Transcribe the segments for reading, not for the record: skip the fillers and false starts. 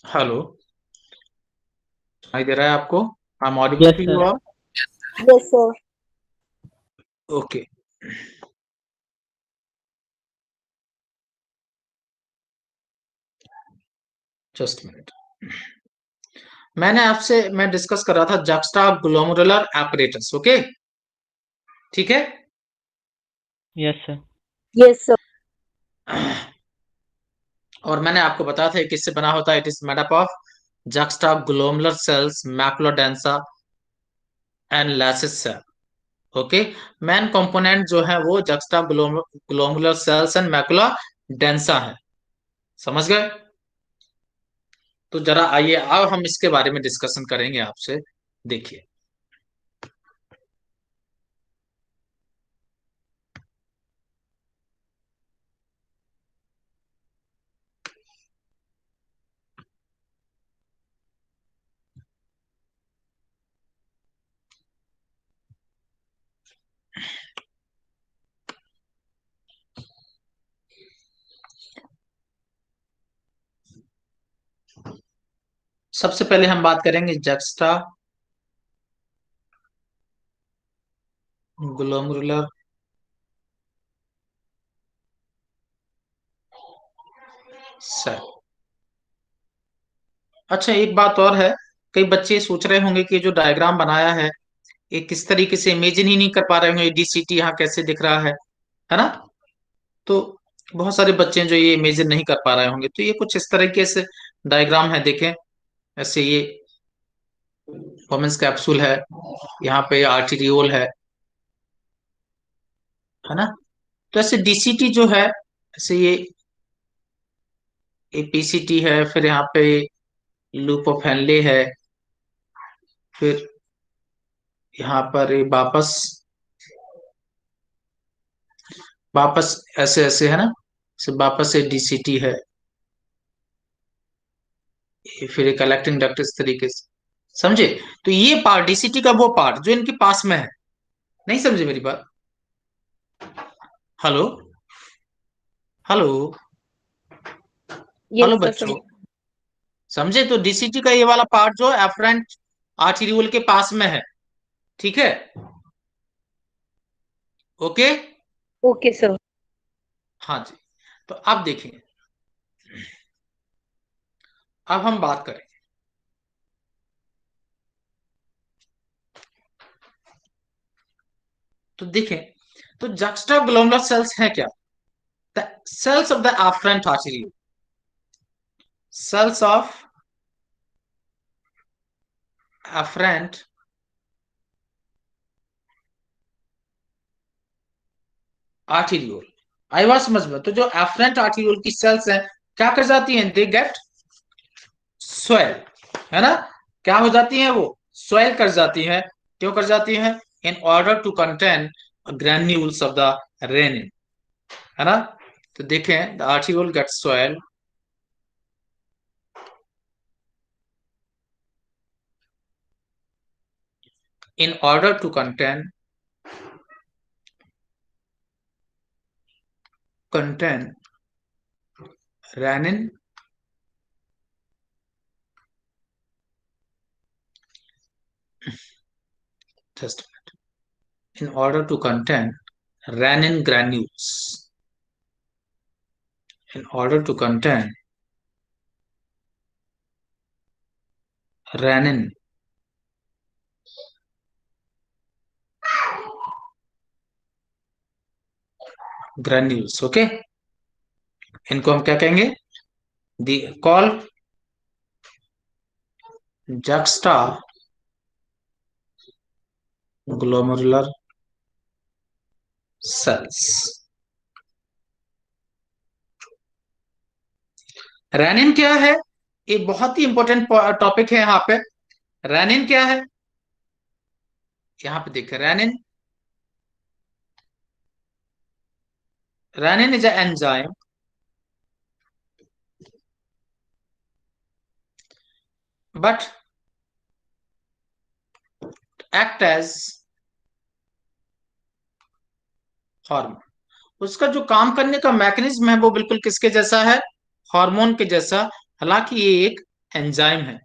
Hello. दिखाई दे रहा है आपको? I am audible yes to you sir. All? Yes, sir. Okay. Just minute. मैं डिस्कस कर रहा था जक्स्टा ग्लोमेरुलर एपरेटस। ओके, ठीक है। Yes sir. Yes, sir. और मैंने आपको बताया था ये किससे बना होता है। It is made up of juxtaglomerular cells, macula densa and lacis cell. Okay. Main component जो है वो juxtaglomerular cells and macula densa है। समझ गए? तो जरा आइए अब हम इसके बारे में डिस्कशन करेंगे आपसे। देखिए, सबसे पहले हम बात करेंगे जक्स्टा ग्लोमेरुलर सेल। अच्छा, एक बात और है। कई बच्चे सोच रहे होंगे कि जो डायग्राम बनाया है ये किस तरीके से इमेजिन ही नहीं कर पा रहे होंगे, डीसीटी यहाँ कैसे दिख रहा है ना? तो बहुत सारे बच्चे हैं जो ये इमेजिन नहीं कर पा रहे होंगे। तो ये कुछ इस तरीके से डायग्राम है, देखें। ऐसे ये वोमेन्स कैप्सूल है, यहाँ पे आर्टीरियोल है ना? तो ऐसे डीसीटी जो है, ऐसे ये पीसीटी है, फिर यहाँ पे लूप ऑफ हेनले है, फिर यहाँ पर ये वापस वापस ऐसे ऐसे है ना, फिर वापस ये डीसीटी है, ये फिर ये कलेक्टिंग डक्ट इस तरीके से। समझे? तो ये पार्ट डीसीटी का वो पार्ट जो इनके पास में है। नहीं समझे मेरी बात? Hello? Hello? Hello Yes, sir. बच्चों, समझे? तो डीसीटी का ये वाला पार्ट जो एफरेंट आर्टीरियोल के पास में है, ठीक है। ओके। Okay, sir. हाँ जी। तो अब देखें, अब हम बात करें। तो देखें, तो जक्स्टा ग्लोमेरुलर सेल्स हैं क्या? The cells of the efferent arteriole, cells of efferent arteriole. आई बात समझ में? तो जो एफरेंट आर्टेरियोल की सेल्स हैं, क्या कर जाती हैं? दे गेट स्वेल, है ना? क्या हो जाती हैं वो? स्वेल कर जाती हैं। क्यों कर जाती हैं? In order to contain granules of the renin, है ना? तो देखें, the arteriole get swell in order to contain renin, just a minute. In order to contain renin granules, in order to contain renin granules, okay. इनको हम क्या कहेंगे? The call juxtaglomerular cells. Renin क्या है? ये बहुत ही important topic है यहाँ पे। रेनिन क्या है? यहाँ पे देखिए, renin, renin is an enzyme but act as hormone. उसका जो काम करने का मैकेनिज्म है वो बिल्कुल किसके जैसा है? हार्मोन के जैसा। हालांकि ये एक एंजाइम है।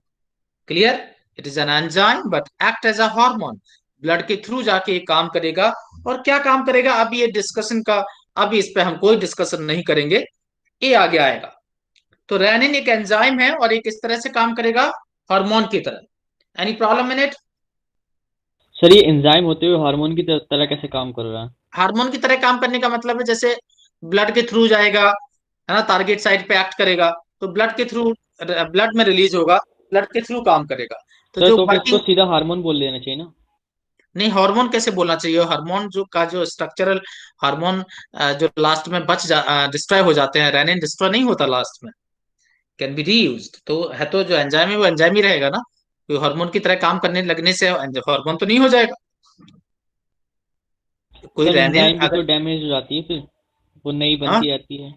Clear? It is an enzyme but act as a hormone. Blood के थ्रू जाके ये काम करेगा। और क्या काम करेगा, अभी ये डिस्कशन का, अभी इस पे हम कोई डिस्कशन नहीं करेंगे, ये आगे आएगा। तो रेनिन एक एंजाइम है और एक इस तरह से काम करेगा, हार्मोन की तरह। Any problem in it? Sir ये एंजाइम होते हुए हार्मोन की तरह कैसे काम कर रहा है? हार्मोन की तरह काम करने का मतलब है जैसे ब्लड के थ्रू जाएगा, है ना, टारगेट साइट पे एक्ट करेगा, तो ब्लड के थ्रू, ब्लड में रिलीज होगा, ब्लड के थ्रू काम करेगा। तो सर जो तो फिर इसको वर्किंग, सीधा हार्मोन बोल देना चाहिए ना? नहीं, हार्मोन कैसे बोलना चाहिए? हार्मोन जो का जो स्ट्रक्चरल हार्मोन जो लास्ट में डिस्ट्रॉय हो जाते हैं, रेनिन डिस्ट्रॉय नहीं होता लास्ट में, कैन बी रीयूज्ड। तो है, तो जो एंजाइम है वो एंजाइम ही रहेगा ना, तो हार्मोन की तरह काम करने लगने से हार्मोन तो नहीं हो जाएगा। कोई सर रेनिन एंजाइम भी तो अगर, डैमेज हो जाती है फिर, वो नई हाँ, बनती रहती है।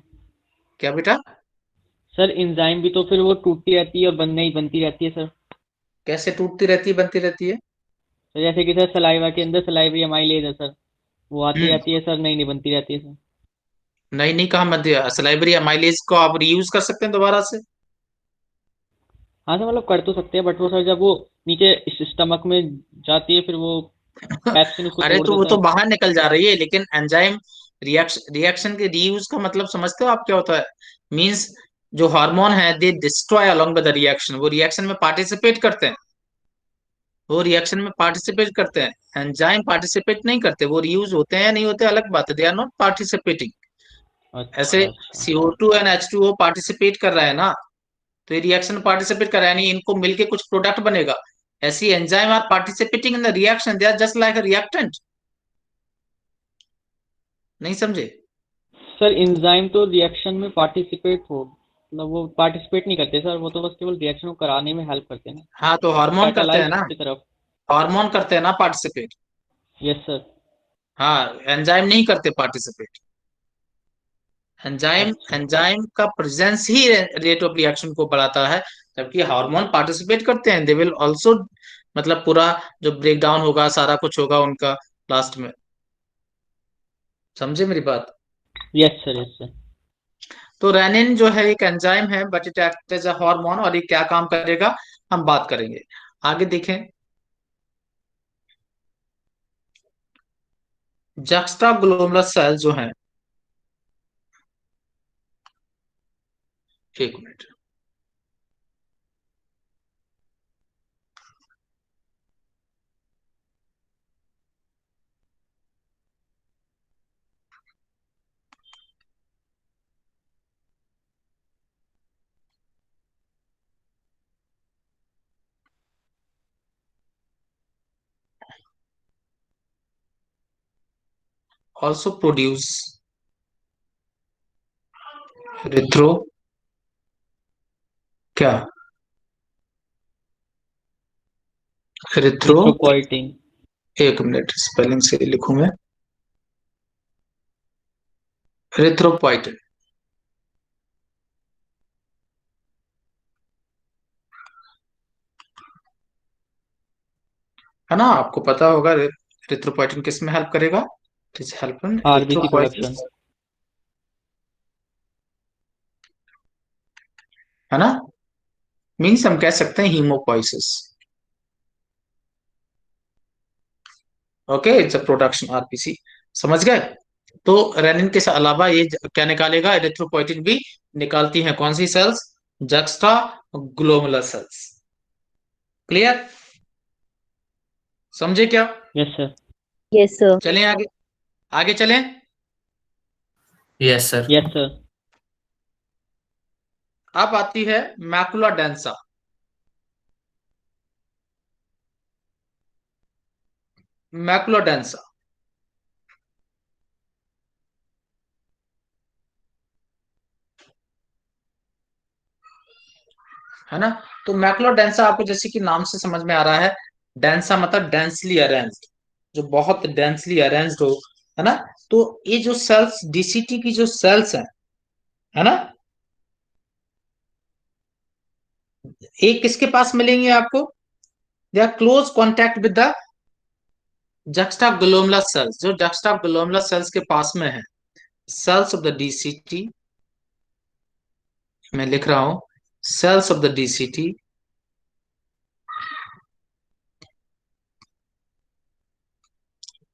क्या बेटा? सर एंजाइम भी तो फिर वो टूटती रहती है और नई बनती रहती है सर। कैसे टूटती रहती है, बनती रहती है? तो जैसे कि सर सलाइवा के अंदर सलाइवरी अमाइलेज है सर, वो आती हम्म। रहती है सर, नई नई बनती रहती है सर। नहीं नहीं, कहा मत, सलाइवरी अमाइलेज को आप रीयूज कर सकते हैं दोबारा से। हाँ सर मतलब कर तो सकते हैं, बट वो सर जब वो नीचे स्टमक में जाती है फिर वो पैप्सिन उसको अरे तोड़ तो वो देता तो है। बाहर निकल जा रही है, लेकिन एंजाइम रिएक्शन के रीयूज का मतलब समझते हो आप क्या होता है? मींस जो हार्मोन है दे destroy along with the reaction, वो रिएक्शन में पार्टिसिपेट करते हैं, वो रिएक्शन में पार्टिसिपेट करते हैं। एंजाइम पार्टिसिपेट नहीं करते, वो रीयूज होते हैं या नहीं होते अलग बात है, दे आर नॉट पार्टिसिपेटिंग। ऐसे अच्छा अच्छा। CO2 एंड H2O पार्टिसिपेट कर रहा है ना, तो ये रिएक्शन पार्टिसिपेट कर रहा है, यानी इनको मिलके कुछ प्रोडक्ट बनेगा। ऐसी enzyme are participating in the reaction, they are just like a reactant. नहीं समझे? सर एंजाइम तो रिएक्शन में पार्टिसिपेट हो मतलब वो पार्टिसिपेट नहीं करते सर, वो तो बस केवल रिएक्शन को कराने में हेल्प करते हैं ना, हाँ, तो हार्मोन करते हैं कैटालाइज ना, की तरफ। हार्मोन करते हैं ना पार्टिसिपेट। Yes sir. हाँ, एंजाइम नहीं करते पार्टिसिपेट। एंजाइम अच्छा। एंजाइम का presence he rate of reaction को बढ़ाता है, जबकि हार्मोन पार्टिसिपेट करते हैं, दे विल ऑल्सो, मतलब पूरा जो ब्रेक डाउन होगा, सारा कुछ होगा उनका लास्ट में। समझे मेरी बात? Yes sir yes sir. तो रेनिन जो है एक एंजाइम है but it act as a hormone, और ये क्या काम करेगा हम बात करेंगे, आगे देखें। जक्स्टा ग्लोमेरुलर सेल जो है, एक मिनट, ऑल्सो प्रोड्यूस रिथ्रो, क्या, रिथ्रो, इरिथ्रोपोइटिन। एक मिनट स्पेलिंग से लिखूं मैं, रिथ्रोपोइटिन, है ना? आपको पता होगा रिथ्रोपोइटिन किस में हेल्प करेगा, it is help in RBC erythropoietin, production. है ना? मीन्स हम कह सकते हैं haemopoiesis. Okay, it's a production RPC. समझ गए? तो रेनिन के अलावा ये क्या निकालेगा, एरिथ्रोपोइटिन भी निकालती हैं कौन सी cells? Juxtaglomerular cells. Clear? समझे क्या? Yes sir. Yes, sir. चलें आगे, आगे चलें। Yes sir. Yes sir. अब आती है मैकुला डेंसा। मैकुला डेंसा, है ना? तो मैकुला डेंसा आपको जैसे कि नाम से समझ में आ रहा है, डेंसा मतलब डेंसली अरेंज्ड, जो बहुत डेंसली अरेंज्ड हो, है ना? तो ये जो सेल्स, डीसीटी की जो सेल्स हैं, है ना, एक किसके पास मिलेंगे आपको? They are close contact with the juxtaglomulus cells, जो juxtaglomulus cells के पास में है, सेल्स ऑफ द डीसीटी, मैं लिख रहा हूं, cells of the DCT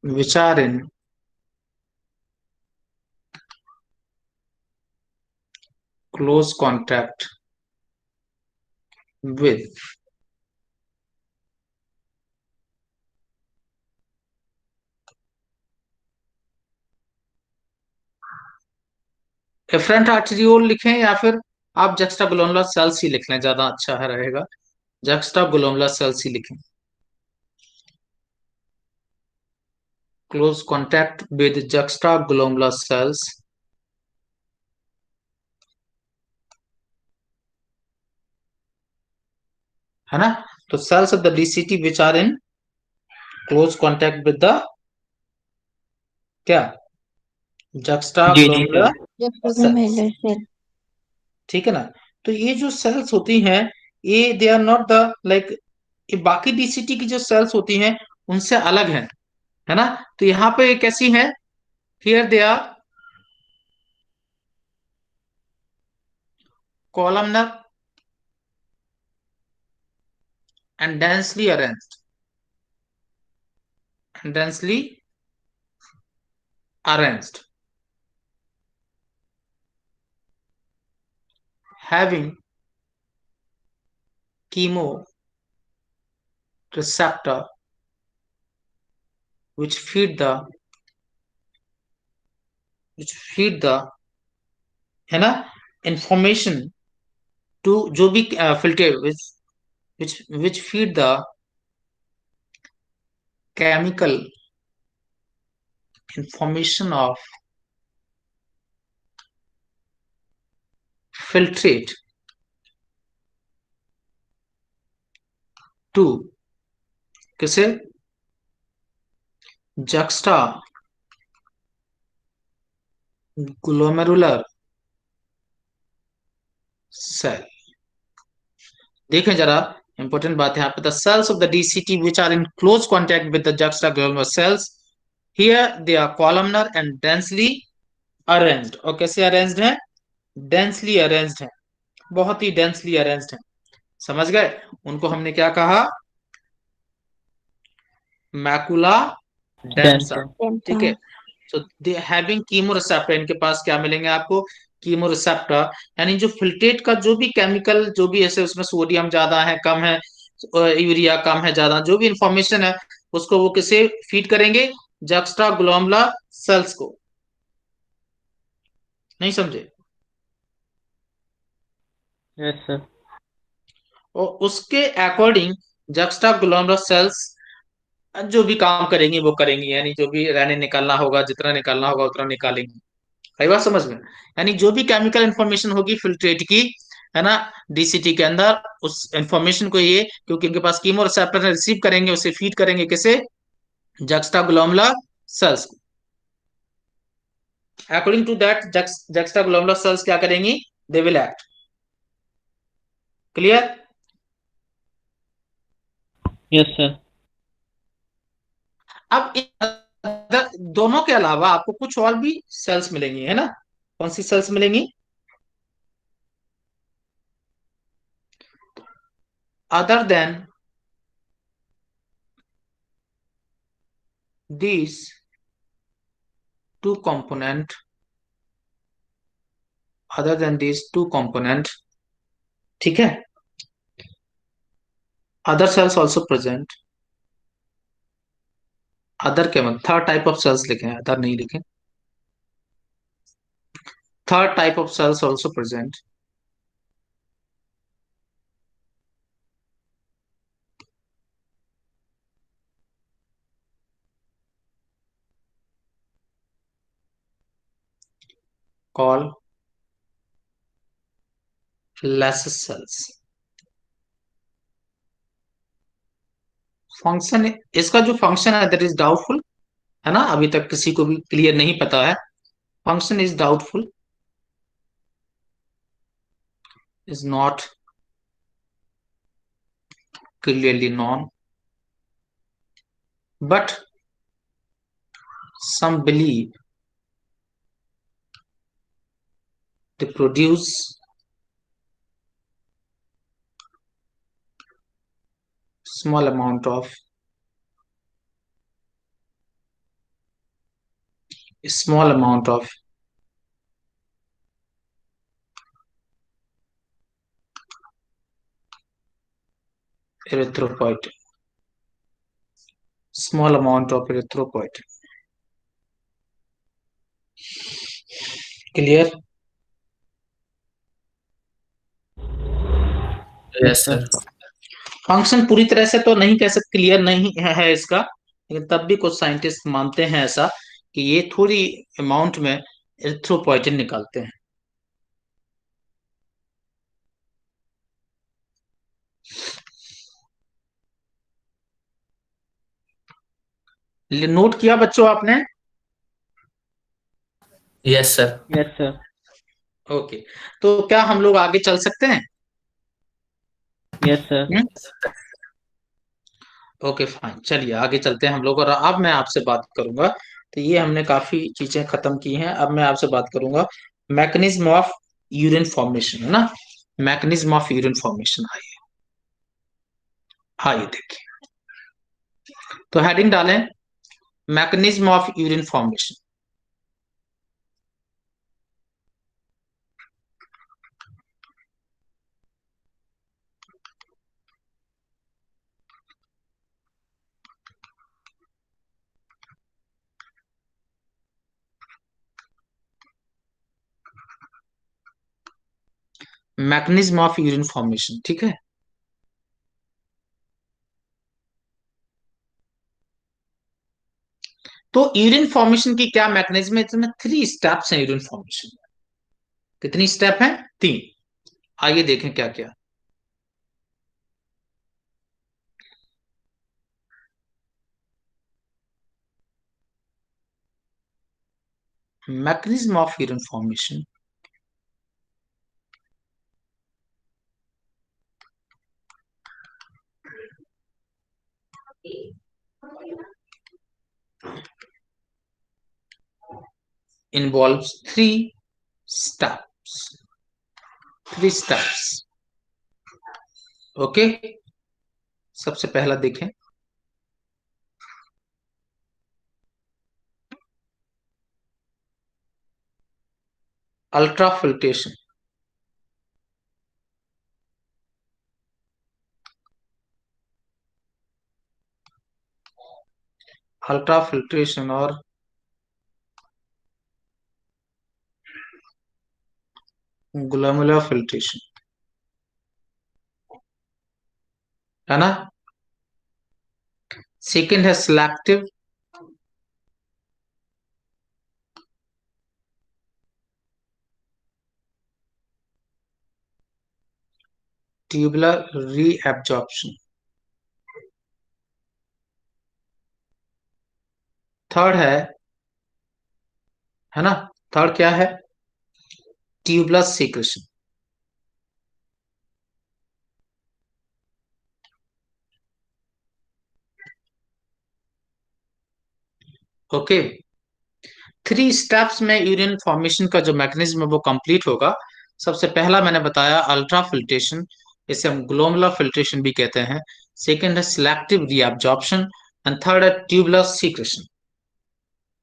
which are in close contact with efferent arteriole लिखें या फिर आप juxtaglomerular cells ही लिख लें, ज्यादा अच्छा है रहेगा। juxtaglomerular cells ही लिखें। close contact with juxtaglomerular cells, है ना। तो cells of the DCT which are in close contact with the क्या, जी जी juxtaglomerular sir. cells, Juxtaglomeralar cell. ठीक है ना। तो ये जो सेल्स होती हैं, ये they are not the like, ये बाकी डीसीटी की जो सेल्स होती हैं उनसे अलग है ना। तो यहाँ पे कैसी है, here they are columnar and densely arranged, and densely arranged, having chemoreceptor which feed the है ना इंफॉर्मेशन टू, जो भी filter which feed the chemical information of filtrate to किसे, juxta glomerular cell। देखें जरा, इंपॉर्टेंट बात है यहाँ पे, the cells of the DCT which are in close contact with the juxtaglomerular cells, here they are columnar and densely arranged. और कैसे arranged है, डेंसली अरेंज्ड है, बहुत ही डेंसली अरेंज्ड है। समझ गए, उनको हमने क्या कहा, मैकुला डेंसा। डेंसा। ठीक है। सो दे हैविंग कीमोरिसेप्टर, इनके पास क्या मिलेंगे आपको, कीमोरिसेप्टर। यानी जो फिल्ट्रेट का जो भी केमिकल, जो भी ऐसे उसमें सोडियम ज्यादा है कम है, यूरिया कम है ज्यादा, जो भी इंफॉर्मेशन है उसको वो किसे फीड करेंगे, जक्स्टा ग्लोमला सेल्स को। नहीं समझे। Yes sir. और उसके अकॉर्डिंग जक्स्टा ग्लोमला सेल्स जो भी काम करेंगी वो करेंगी, यानी जो भी रहने निकालना होगा, जितना निकालना होगा उतना निकालेंगी। कई बात समझ में, यानी जो भी केमिकल इंफॉर्मेशन होगी फिल्ट्रेट की, है ना, डीसीटी के अंदर, उस इंफॉर्मेशन को ये, क्योंकि इनके पास कीमो रिसेप्टर रिसीव करेंगे, उसे फीड करेंगे किसे, juxtaglomula cells को। According to that juxtaglomula cells क्या करेंगी, they will act. Clear. Yes sir. अब दोनों के अलावा आपको कुछ और भी सेल्स मिलेंगी, है ना। कौन सी सेल्स मिलेंगी, other than these two component, other than these two component, ठीक है, other cells also present। Other के मतलब थर्ड टाइप ऑफ सेल्स लिखे हैं, अदर नहीं लिखे। Third type of cells also present, call Lassus cells। Function, इसका जो फंक्शन है दैट इज डाउटफुल, है ना, अभी तक किसी को भी क्लियर नहीं पता है। Function is doubtful, is not clearly known, but some believe they produce small amount of small amount of erythropoietin. Small amount of erythropoietin. Clear? Yes, yes sir. Sir. Function पूरी तरह से तो नहीं कह सकते, क्लियर नहीं है इसका, लेकिन तब भी कुछ साइंटिस्ट मानते हैं ऐसा कि ये थोड़ी अमाउंट में एरिथ्रोपोइटिन निकालते हैं। नोट किया बच्चों आपने? Yes sir. Yes, sir. Okay, तो क्या हम लोग आगे चल सकते हैं? Yes, sir. ओके फाइन, चलिए आगे चलते हैं हम लोग। और अब मैं आपसे बात करूंगा, तो ये हमने काफी चीजें खत्म की हैं, अब मैं आपसे बात करूंगा मैकेनिज्म ऑफ यूरिन फॉर्मेशन, है ना। मैकेनिज्म ऑफ यूरिन फॉर्मेशन, आइए आइए देखिए, तो हेडिंग डालें mechanism of urine formation. Mechanism of urine formation, ठीक है। तो यूरिन फॉर्मेशन की क्या मैकेनिज्म है? इसमें 3 स्टेप्स हैं यूरिन फॉर्मेशन में। कितनी स्टेप हैं? 3। आइए देखें क्या क्या। Mechanism of urine formation, involves 3 steps. 3 steps. Okay, सबसे पहला देखें, अल्ट्राफिल्ट्रेशन। अल्ट्राफिल्ट्रेशन और ग्लोमेरुलर फिल्ट्रेशन, है ना। सेकेंड है सिलेक्टिव ट्यूबुलर रीएब्जॉर्प्शन। थर्ड है ना, थर्ड क्या है? Tubular secretion. ओके, 3 स्टेप्स में यूरिन फॉर्मेशन का जो मैकेनिज्म है वो कंप्लीट होगा। सबसे पहला मैंने बताया अल्ट्रा फिल्ट्रेशन, इसे हम ग्लोमेरुलर फिल्ट्रेशन भी कहते हैं। सेकंड है सिलेक्टिव रीअब्जॉर्प्शन एंड थर्ड है tubular secretion.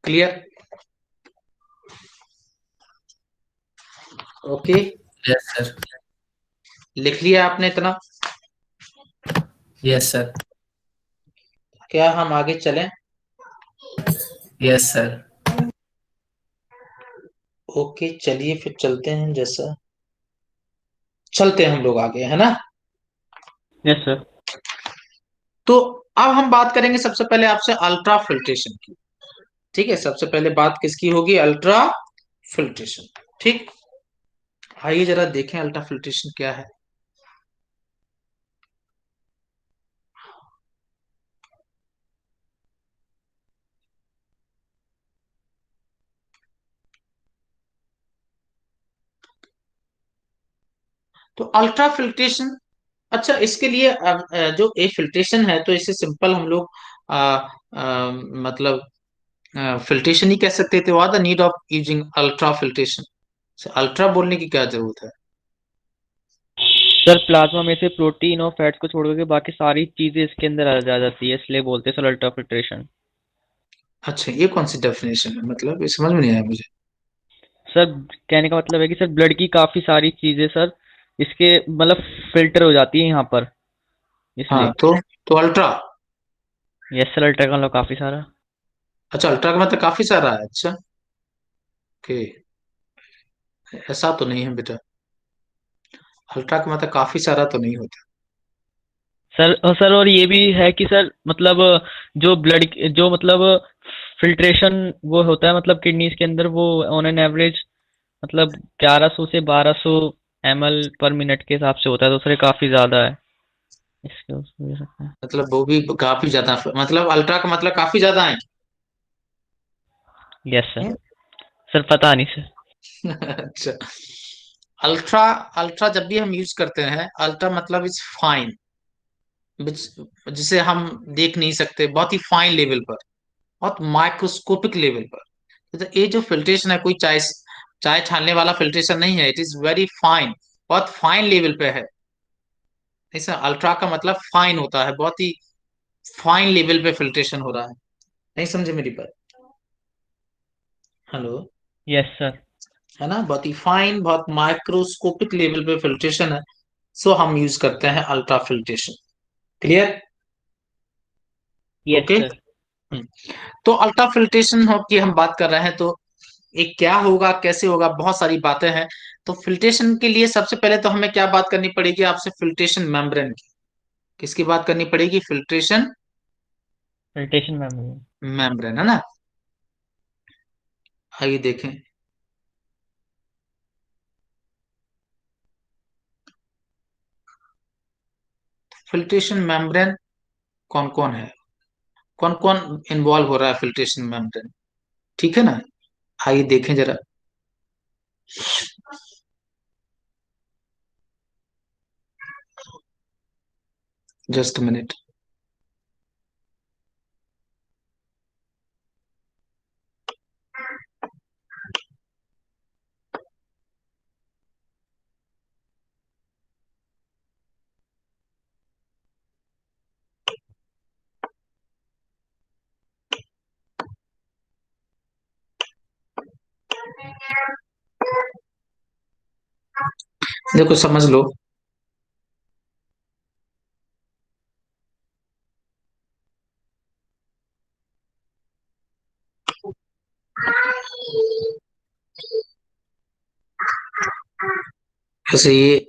Clear? Okay, yes sir. लिख लिया आपने इतना? Yes sir. क्या हम आगे चलें? Yes sir. ओके, चलिए फिर चलते हैं, जैसा चलते हैं हम लोग आगे, है ना। Yes, sir. तो अब हम बात करेंगे सबसे पहले आपसे अल्ट्रा फिल्ट्रेशन की। ठीक है, सबसे पहले बात किसकी होगी? Ultra filtration. ठीक, आइए जरा देखें अल्ट्रा फिल्ट्रेशन क्या है। तो अल्ट्रा फिल्ट्रेशन, अच्छा इसके लिए जो ए फिल्ट्रेशन है, तो इसे सिंपल हम लोग मतलब फिल्ट्रेशन ही कह सकते थे। What the need of using ultra filtration? Ultra बोलने की क्या जरूरत है? सर प्लाज्मा में से प्रोटीन और फैट्स को छोड़ के बाकी सारी चीजें इसके अंदर आ जाती है, इसलिए बोलते हैं सर अल्ट्रा फिल्ट्रेशन। अच्छा, ये कौन सी डेफिनेशन है, मतलब ये समझ में नहीं आया मुझे। सर कहने का मतलब है कि सर ब्लड की काफी सारी चीजें सर इसके मतलब फिल्टर हो जाती है यहाँ पर, हाँ, इसलिए। तो अल्ट्रा। यस सर, अल्ट्रा का मतलब काफी सारा। अच्छा, अल्ट्रा का मतलब काफी सारा है, अच्छा। ओके, ऐसा तो नहीं है बेटा, अल्ट्रा का मतलब काफी सारा तो नहीं होता। सर और ये भी है कि सर मतलब जो ब्लड जो मतलब फिल्ट्रेशन वो होता है मतलब किडनीज के अंदर, वो ऑन एन एवरेज मतलब 1100 से 1200 ml पर मिनट के हिसाब से होता है, तो सर ये काफी ज्यादा है। इसके उसमें हो सकता है। मतलब वो भी काफी ज्यादा, मतलब अल्ट्रा का मतलब काफी ज्यादा है। Yes sir. सर पता नहीं सर। अच्छा, अल्ट्रा, अल्ट्रा जब भी हम यूज करते हैं, अल्ट्रा मतलब इज फाइन, जिसे हम देख नहीं सकते, बहुत ही फाइन लेवल पर, बहुत माइक्रोस्कोपिक लेवल पर। तो ये जो फिल्ट्रेशन है, कोई चाय चाय छानने वाला फिल्ट्रेशन नहीं है, इट इज वेरी फाइन, बहुत फाइन लेवल पे है। ऐसा अल्ट्रा का मतलब फाइन होता है, बहुत ही फाइन लेवल पे फिल्ट्रेशन हो रहा है। नहीं समझे मेरी बात? हेलो? Yes sir. है ना, बहुत ही फाइन, बहुत माइक्रोस्कोपिक लेवल पे फिल्ट्रेशन है, सो हम यूज करते हैं ultra filtration. Clear? Yes okay. Sir. तो अल्ट्रा फिल्ट्रेशन हो की हम बात कर रहे हैं, तो ये क्या होगा, कैसे होगा, बहुत सारी बातें हैं। तो फिल्ट्रेशन के लिए सबसे पहले तो हमें क्या बात करनी पड़ेगी आपसे, फिल्ट्रेशन मेम्ब्रेन की। किसकी बात करनी पड़ेगी? Filtration filtration memory. मेम्ब्रेन, है ना। आइए देखें। फिल्ट्रेशन मेम्ब्रेन कौन कौन है, कौन कौन इन्वॉल्व हो रहा है फिल्ट्रेशन मेम्ब्रेन, ठीक है ना। आइए देखें जरा। Just minute. देखो समझ लो, जैसे ये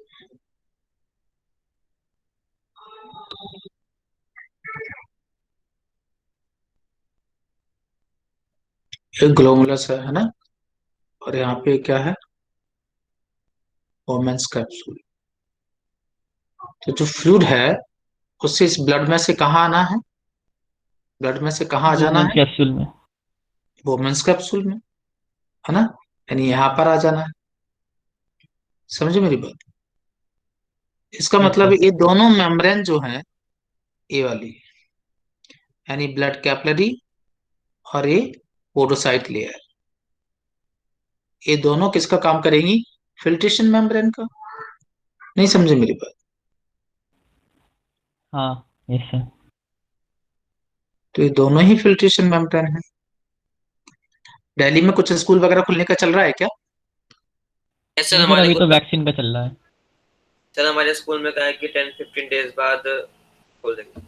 ग्लोमुलस है ना, और यहाँ पे क्या है, वोमेन्स कैप्सूल। तो जो फ्लूइड है, उससे इस ब्लड में से कहाँ आना है, ब्लड में से कहाँ आ जाना वुमेन्स है, कैप्सूल में। वोमेन्स कैप्सूल में, है ना, यानी यहाँ पर आ जाना है। समझे मेरी बात? इसका यस मतलब सर। ये दोनों मेम्ब्रेन जो है, ये वाली, यानी ब्लड कैपिलरी और ये पोडोसाइट लेयर, ये दोनों किसका काम करेंगी? फिल्ट्रेशन मेम्ब्रेन का। नहीं समझे मेरी बात? हाँ। Yes sir. तो ये दोनों ही फिल्ट्रेशन मेम्ब्रेन है। दिल्ली में कुछ स्कूल वगैरह खुलने का चल रहा है क्या? यस सर, नहीं सर, हमारे अभी स्कूल तो में। वैक्सीन का चल रहा है। सर हमारे स्कूल में कहा है कि 10-15 डेज बाद खोल देंगे।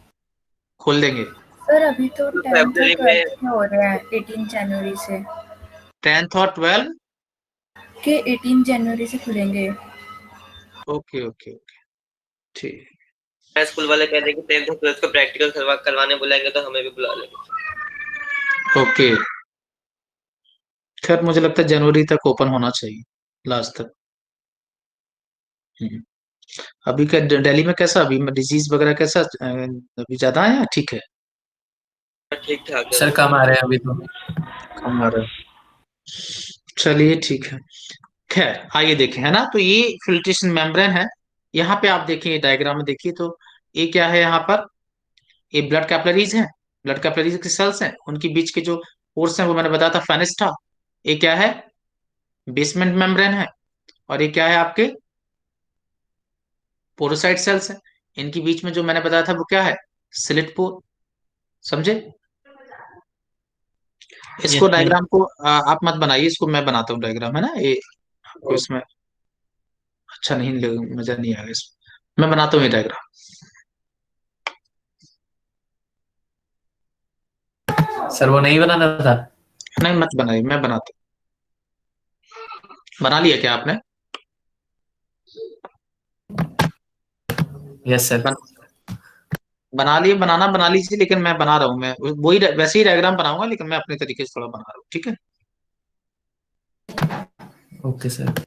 खोल देंगे। सर अभी तो तो 10th और फरवरी में। 12th के हो रहे हैं 18 जनवरी से। 10th और 12? के 18 जनवरी से खुलेंगे। ओके ओके ओके, ठीक। स्कूल वाले कह रहे हैं कि 10th और 12th को प्रैक्टिकल करवाने बुलाएंगे, तो हमें भी बुला लेंगे। ओके, खैर मुझे लगता है जनवरी तक ओपन होना चाहिए, लास्ट तक। हम्म। अभी का दिल्ली में कैसा, अभी डिजीज वगैरह कैसा, अभी ज्यादा है या ठीक है? ठीक ठाक है सर अभी। कम आ रहे हैं अभी तो। कम आ रहा है, चलिए ठीक है। खैर आइए देखें, है ना, तो ये फिल्ट्रेशन मेम्ब्रेन है। यहाँ पे आप देखिए डायग्राम में देखिए, तो ये क्या है यहाँ पर, ये ब्लड कैपिलरीज हैं, ब्लड कैपिलरीज के सेल्स हैं, उनके बीच के जो पोर्स हैं वो मैंने बताया था फेनेस्टा। ये क्या है, बेसमेंट मेम्ब्रेन है। और ये क्या है आपके, पोरोसाइट सेल्स हैं। इनके बीच में जो मैंने बताया था वो क्या है, स्लिट पोर। समझे? इसको यस सर। डायग्राम को आप मत बनाइए, इसको मैं बनाता हूँ डायग्राम, है ना, ये आपको इसमें अच्छा नहीं लगे, मजा नहीं आएगा इसमें, मैं बनाता हूँ ये डायग्राम। सर वो नहीं बनाना था। नहीं मत बनाइए, मैं बनाता हूँ। बना लिया क्या आपने? Yes sir. बन, बना लिए, बनाना बना लीजिए, लेकिन मैं बना रहा हूँ, मैं वही वैसे ही डायग्राम बनाऊंगा, लेकिन मैं अपने तरीके से थोड़ा बना रहा हूँ, ठीक है। Okay sir.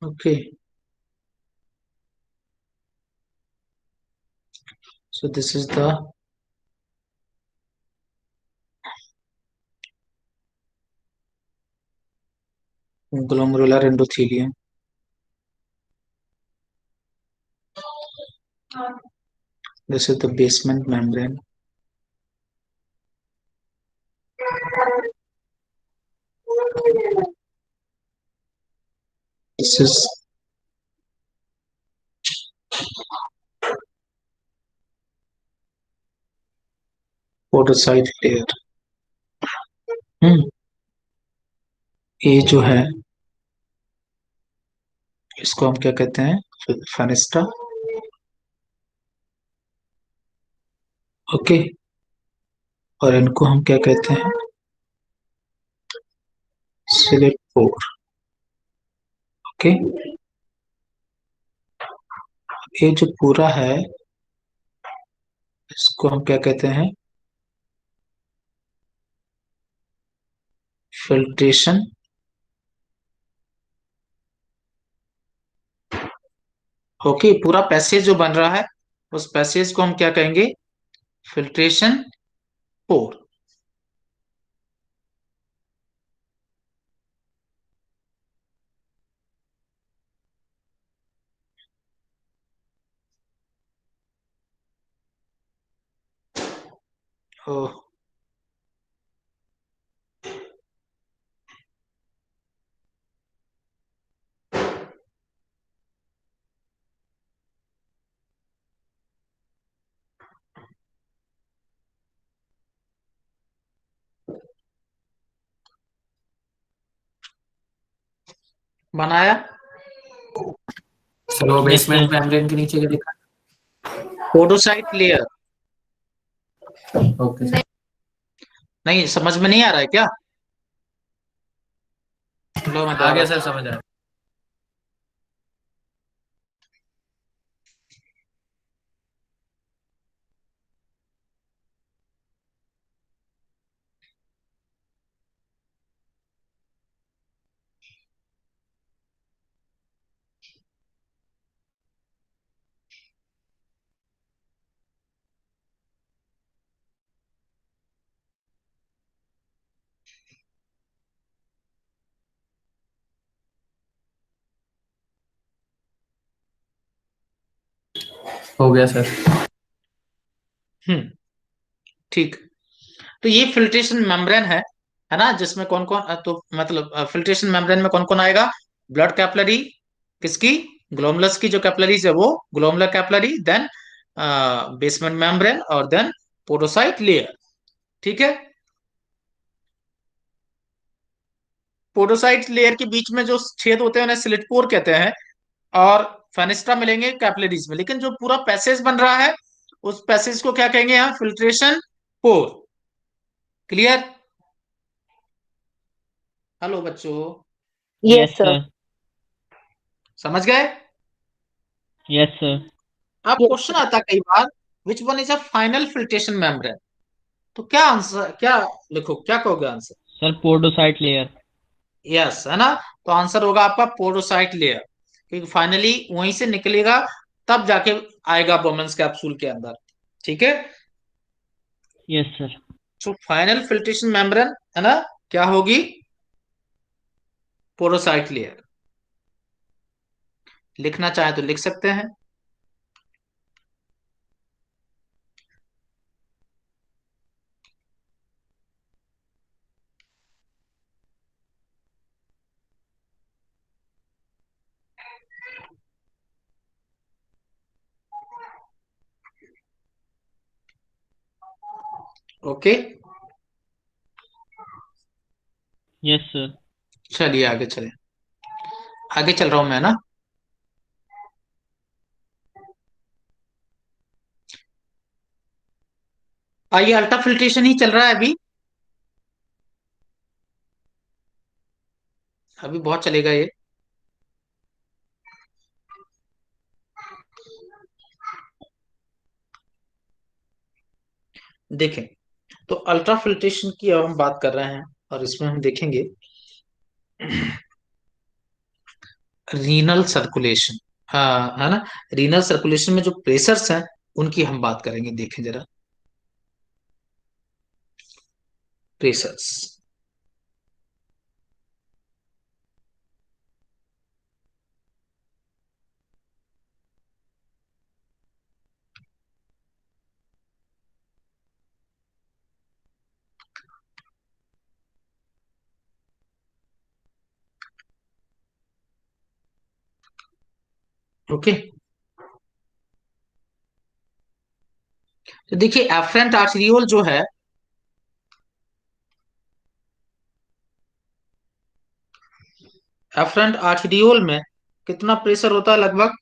Okay, so this is the glomerular endothelium. This is the basement membrane. This is podocyte layer. ये जो है, इसको हम क्या कहते हैं? फेनेस्ट्रा। ओके, और इनको हम क्या कहते हैं? सिलिपोर। ओके, ये जो पूरा है, इसको हम क्या कहते हैं? फिल्ट्रेशन। ओके, पूरा पैसेज जो बन रहा है, उस पैसेज को हम क्या कहेंगे? Filtration pore. ओ, बनाया। सर वो यस बेसमेंट सर। मेम्ब्रेन के नीचे क्या लिखा पोडोसाइट लेयर। है? Okay sir. नहीं समझ में नहीं आ रहा है क्या? लो मैं आ दोबारा। गया सर, समझ आया। हो गया सर। हम्म, ठीक। तो ये फिल्ट्रेशन मेम्ब्रेन है ना, जिसमें कौन कौन, तो मतलब फिल्ट्रेशन मेम्ब्रेन में कौन कौन आएगा? ब्लड कैपिलरी, किसकी? ग्लोमलस की जो कैपिलरीज है वो ग्लोमलर कैपिलरी, देन बेसमेंट मेम्ब्रेन, और देन पोडोसाइट लेयर। ठीक है, पोडोसाइट लेयर के बीच में जो छेद होते हैं उन्हें स्लिट पोर कहते हैं, और फेनेस्ट्रा मिलेंगे कैपिलरीज में, लेकिन जो पूरा पैसेज बन रहा है उस पैसेज को क्या कहेंगे हम? Filtration pore. क्लियर? हेलो बच्चों, यस सर। समझ गए? Yes sir. अब क्वेश्चन आता है कई बार, which one is a final filtration membrane? तो क्या आंसर, क्या लिखो, क्या कहोगे answer? Sir podocyte layer. Yes, है ना? तो आंसर होगा आपका पोडोसाइट लेयर, क्योंकि फाइनली वहीं से निकलेगा, तब जाके आएगा बोमेंस कैप्सूल के अंदर। ठीक है, यस सर। तो फाइनल फिल्ट्रेशन मेम्ब्रेन, है ना, क्या होगी? पोरोसाइट लेयर। लिखना चाहे तो लिख सकते हैं। Okay, yes sir. चलिए आगे चले, आगे चल रहा हूं मैं ना। ये अल्ट्रा फिल्ट्रेशन ही चल रहा है अभी, अभी बहुत चलेगा ये। देखें, तो अल्ट्रा फिल्ट्रेशन की अब हम बात कर रहे हैं, और इसमें हम देखेंगे रीनल सर्कुलेशन, है ना? रीनल सर्कुलेशन में जो प्रेशर्स हैं उनकी हम बात करेंगे। देखें जरा, प्रेशर्स। ओके, तो देखिए एफरेंट आर्टरियोल जो है, एफरेंट आर्टरियोल में कितना प्रेशर होता है? लगभग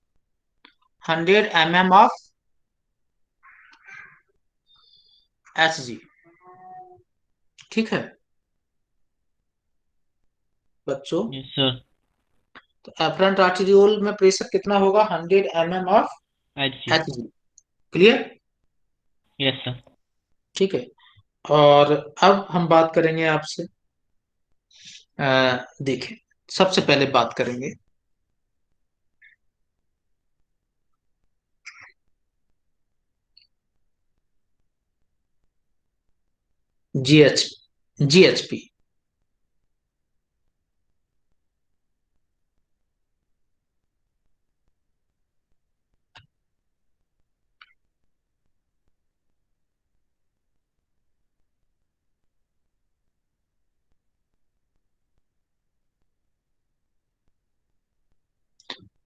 100 mm ऑफ Hg। ठीक है बच्चों, यस सर। तो एफरेंट आर्टरियोल में प्रेशर कितना होगा? 100 mm of H G. Hg। Clear? Yes sir. ठीक है, और अब हम बात करेंगे आपसे, देखें, सबसे पहले बात करेंगे GH GHP.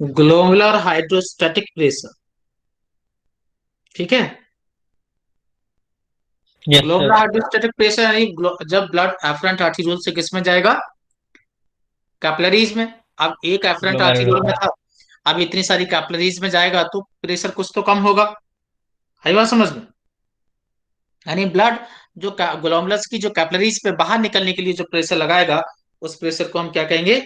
Glomerular hydrostatic pressure. ठीक है, yes glomerular sir. Hydrostatic pressure यानी जब ब्लड एफरेंट आर्टरियोल से किस में जाएगा? कैपिलरीज में। अब एक एफरेंट आर्टरियोल ग्लोमेरुलर। में था, अब इतनी सारी कैपिलरीज में जाएगा तो प्रेशर कुछ तो कम होगा। आई बात समझ में? यानी ब्लड जो ग्लोमुलस की जो कैपिलरीज पे बाहर निकलने के लिए जो प्रेशर लगाएगा, उस प्रेशर को हम क्या कहेंगे?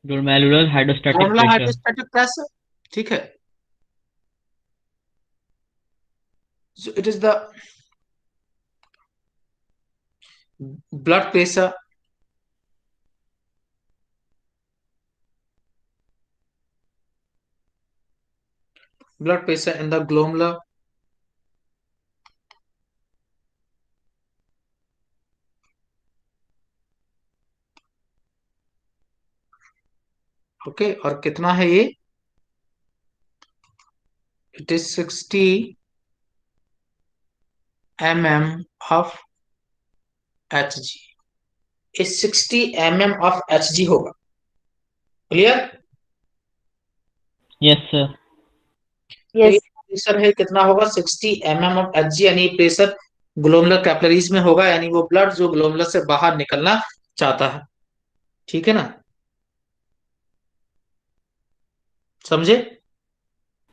Glomerular hydrostatic glomerular pressure. Hydrostatic pressure. ठीक है, so it is the blood pressure in the glomerular okay, और कितना है ये? It is 60 mm of Hg। इस 60 mm ऑफ Hg होगा, क्लियर? Yes sir. तो ये यस प्रेशर है कितना होगा, 60 mm ऑफ Hg, यानी प्रेशर ग्लोमेरुलर कैपिलरीज में होगा, यानी वो ब्लड जो ग्लोमेरुलर से बाहर निकलना चाहता है। ठीक है ना, समझे?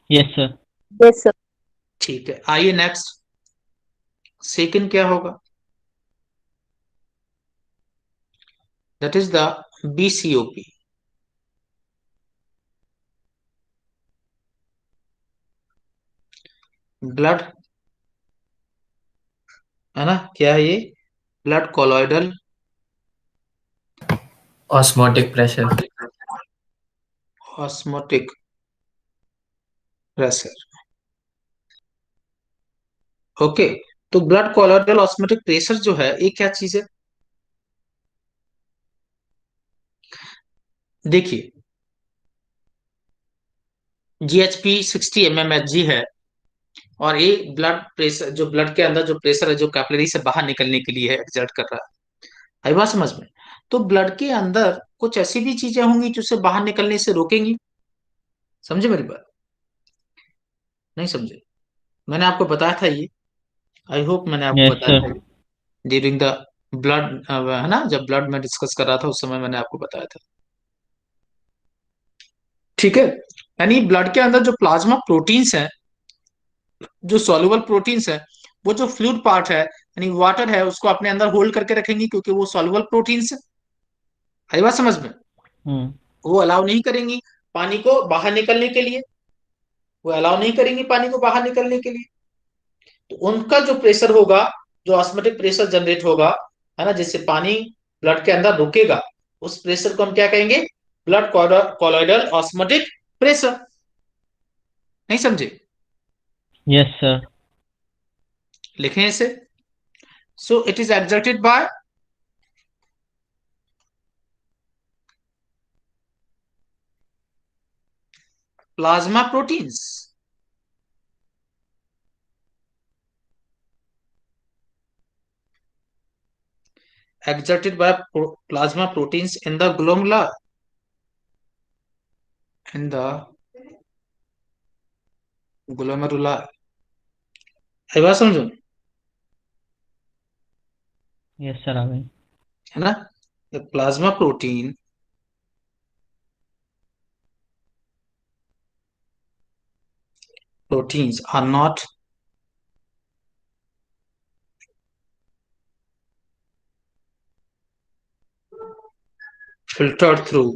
Yes sir. Yes sir. ठीक है, आइए नेक्स्ट, सेकंड क्या होगा, that is the BCOP। Blood, है ना, क्या है ये, blood colloidal osmotic pressure. Osmotic pressure. Okay, तो ब्लड कोलॉइडल ऑस्मोटिक प्रेशर जो है ये क्या चीज है, देखिए GHP 60 mmHg है, और ये ब्लड प्रेशर, जो ब्लड के अंदर जो प्रेशर है जो कैपिलरी से बाहर निकलने के लिए है एक्सर्ट कर रहा है। आई बात समझ में? तो ब्लड के अंदर कुछ ऐसी भी चीजें होंगी जो उसे बाहर निकलने से रोकेंगी। समझे मेरी बात? नहीं समझे? मैंने आपको बताया था ये, आई होप मैंने आपको यस बताया सर। था ड्यूरिंग द ब्लड, है ना, जब ब्लड में डिस्कस कर रहा था उस समय मैंने आपको बताया था। ठीक है, यानी ब्लड के अंदर जो प्लाज्मा प्रोटीन्स हैं, जो सॉल्युबल प्रोटीन्स है, वो जो फ्लूइड पार्ट है यानी वाटर है, उसको अपने अंदर होल्ड करके रखेंगी, क्योंकि वो सॉल्युबल प्रोटीन्स है। आई बात समझ में? हम्म। वो अलाउ नहीं करेंगी पानी को बाहर निकलने के लिए, वो अलाउ नहीं करेंगी पानी को बाहर निकलने के लिए। तो उनका जो प्रेशर होगा, जो ऑस्मोटिक प्रेशर जनरेट होगा, है ना, जिससे पानी ब्लड के अंदर रुकेगा, उस प्रेशर को हम क्या कहेंगे, ब्लड कोलॉइडल ऑस्मोटिक प्रेशर। नहीं समझे? Yes sir. लिखें इसे, so it is exerted by plasma proteins, exerted by plasma proteins in the glomerular। ये बात समझो, यस सर आ गई। है ना, plasma protein proteins are not filtered through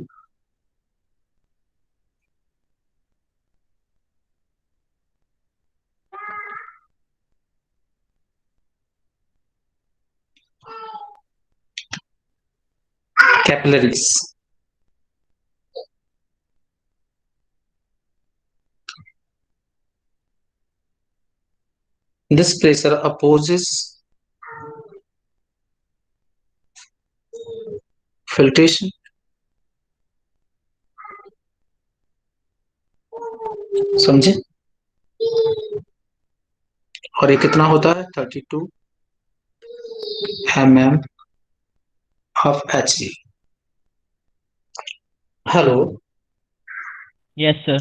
capillaries। This pressure opposes filtration। समझे? और ये कितना होता है, 32 mm of Hg। Hello, yes sir.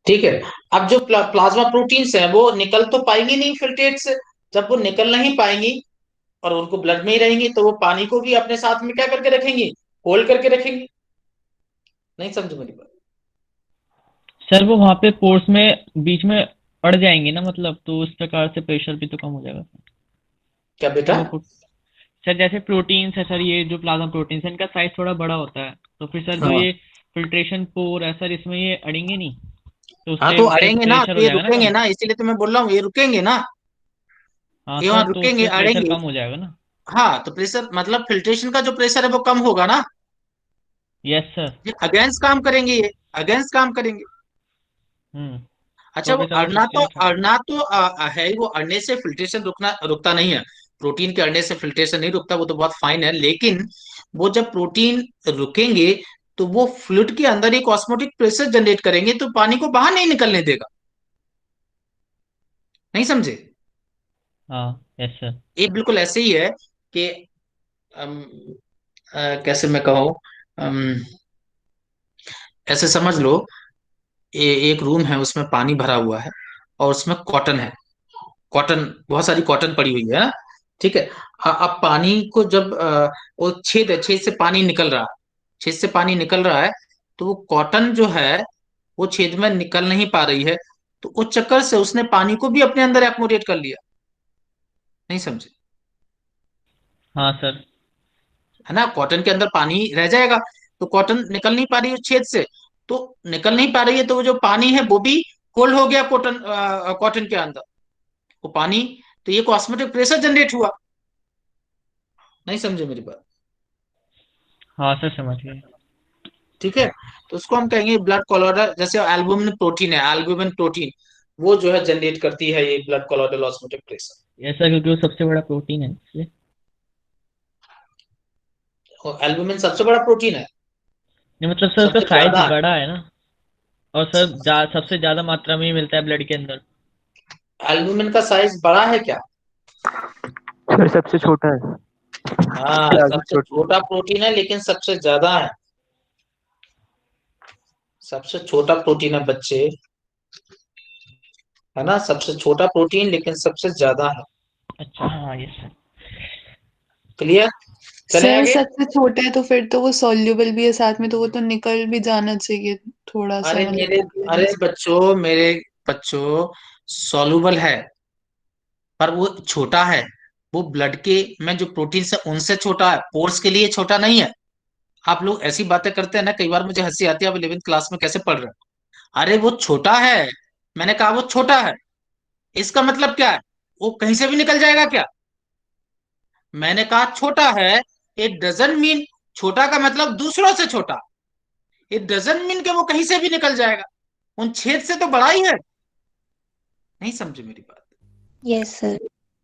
ठीक है। अब जो प्लाज्मा प्रोटीन्स हैं वो निकल तो पाएंगी नहीं फिल्ट्रेट से, जब वो निकल नहीं पाएंगी और उनको ब्लड में ही रहेंगी, तो वो पानी को भी अपने साथ में क्या करके रखेंगी, होल्ड करके रखेंगी। नहीं समझो मेरी बात? सर वो वहाँ पे पोर्स में बीच में अड़ जाएंगे ना, मतलब तो उस प्रकार से प्रेशर भी तो कम हो जाएगा सर। क्या तो बेटा? सर जैसे प्रोटीन्स है सर, ये जो प्लाज्मा प्रोटीन्स है इनका साइज थोड़ा बड़ा होता है, तो फिर सर जो हाँ ये फिल्ट्रेशन पोर है सर, इसमें ये अड़ेंगे नहीं, तो हाँ, उससे तो फिर अड़ेंगे ना, प्रेशर तो हो ये जाएगा ना रुकेंगे कम। ना, इसीलिए तो मैं बोल रहा हूँ ये रुकेंगे ना, हाँ ये वहां सर, तो रुकेंगे उससे प्रेशर अड़ेंगे। कम हो जाएगा ना। हाँ, तो प्रेशर मतलब फिल्ट्रेशन का जो प्रेशर है वो कम होगा ना, यस सर। ये अगेंस्ट काम करेंगे, ये अगेंस्ट काम करेंगे। हम्म। अच्छा, तो वो फिर सर वो सिस्टम। अड़ना तो है ही, वो अड़ने से फिल्ट्रेशन रुकता नहीं है। प्रोटीन के अड़ने से फिल्ट्रेशन नहीं रुकता, वो तो बहुत फाइन है, लेकिन वो जब प्रोटीन रुकेंगे तो वो फ्लूइड के अंदर एक ऑस्मोटिक प्रेशर जनरेट करेंगे, तो पानी को बाहर नहीं निकलने देगा। नहीं समझे? हाँ यस सर। ये बिल्कुल ऐसे ही है कि कैसे मैं कहूँ, ऐसे समझ लो, एक रूम है, उसमें पानी भरा हुआ है और उसमें कॉटन है। कॉटन, बहुत सारी कॉटन पड़ी हुई है। ठीक है। अब पानी को जब वो छेद है, छेद से पानी निकल रहा है, छेद से पानी निकल रहा है, तो वो कॉटन जो है वो छेद में निकल नहीं पा रही है, तो उस चक्कर से उसने पानी को भी अपने अंदर एकोमोडेट कर लिया। नहीं समझे? हाँ सर। है ना, कॉटन के अंदर पानी रह जाएगा, तो कॉटन निकल नहीं पा रही है छेद से, तो निकल नहीं पा रही है, तो वो जो पानी है वो भी होल्ड हो गया कॉटन, कॉटन के अंदर, वो पानी, तो ये ऑस्मोटिक प्रेशर जनरेट हुआ। नहीं समझे मेरी बात? हाँ सर, समझ गए। ठीक है। तो उसको हम कहेंगे ब्लड कोलोइडल, जैसे एल्बुमिन प्रोटीन है, एल्बुमिन प्रोटीन, वो जो है जनरेट करती है ये ब्लड कोलोइडल ऑस्मोटिक प्रेशर। ऐसा क्योंकि वो सबसे बड़ा प्रोटीन है इसलिए। और एल्बुमिन सबसे बड़ा प्रोटीन है, नहीं मतलब सर उसका सबसे साइज ज्यादा। बड़ा है ना। और सर सबसे ज्यादा मात्रा में ही मिलता है ब्लड के अंदर। एल्बुमिन का साइज बड़ा है क्या? सर सबसे छोटा है। हाँ, क्या सबसे छोटा? छोटा प्रोटीन है लेकिन सबसे ज्यादा है। सबसे छोटा प्रोटीन है बच्चे, है ना, सबसे छोटा प्रोटीन लेकिन सबसे ज्यादा है। अच्छा, हाँ ये सर। क्लियर? चले सर आगे। सबसे छोटा है तो फिर तो वो सॉल्युबल भी है साथ में, तो वो तो निकल भी जाना चाहिए थोड़ा सा, अरे मतलब मेरे, अरे कैपिलरीज। बच्चों, मेरे बच्चों, सॉल्युबल है, पर वो छोटा है। वो ब्लड के में जो प्रोटीन है उनसे छोटा है, पोर्स के लिए छोटा नहीं है। आप लोग ऐसी बातें करते हैं ना, कई बार मुझे हंसी आती है, आप 11th क्लास में कैसे पढ़ रहे हो? अरे वो छोटा है, मैंने कहा वो छोटा है, इसका मतलब क्या है? वो कहीं से भी निकल जाएगा क्या? मैंने कहा छोटा है, इट डजंट मीन, छोटा का मतलब दूसरों से छोटा, इट डजंट मीन कि वो कहीं से भी निकल जाएगा, उन छेद से तो बड़ा ही है। नहीं समझे मेरी बात? Yes sir.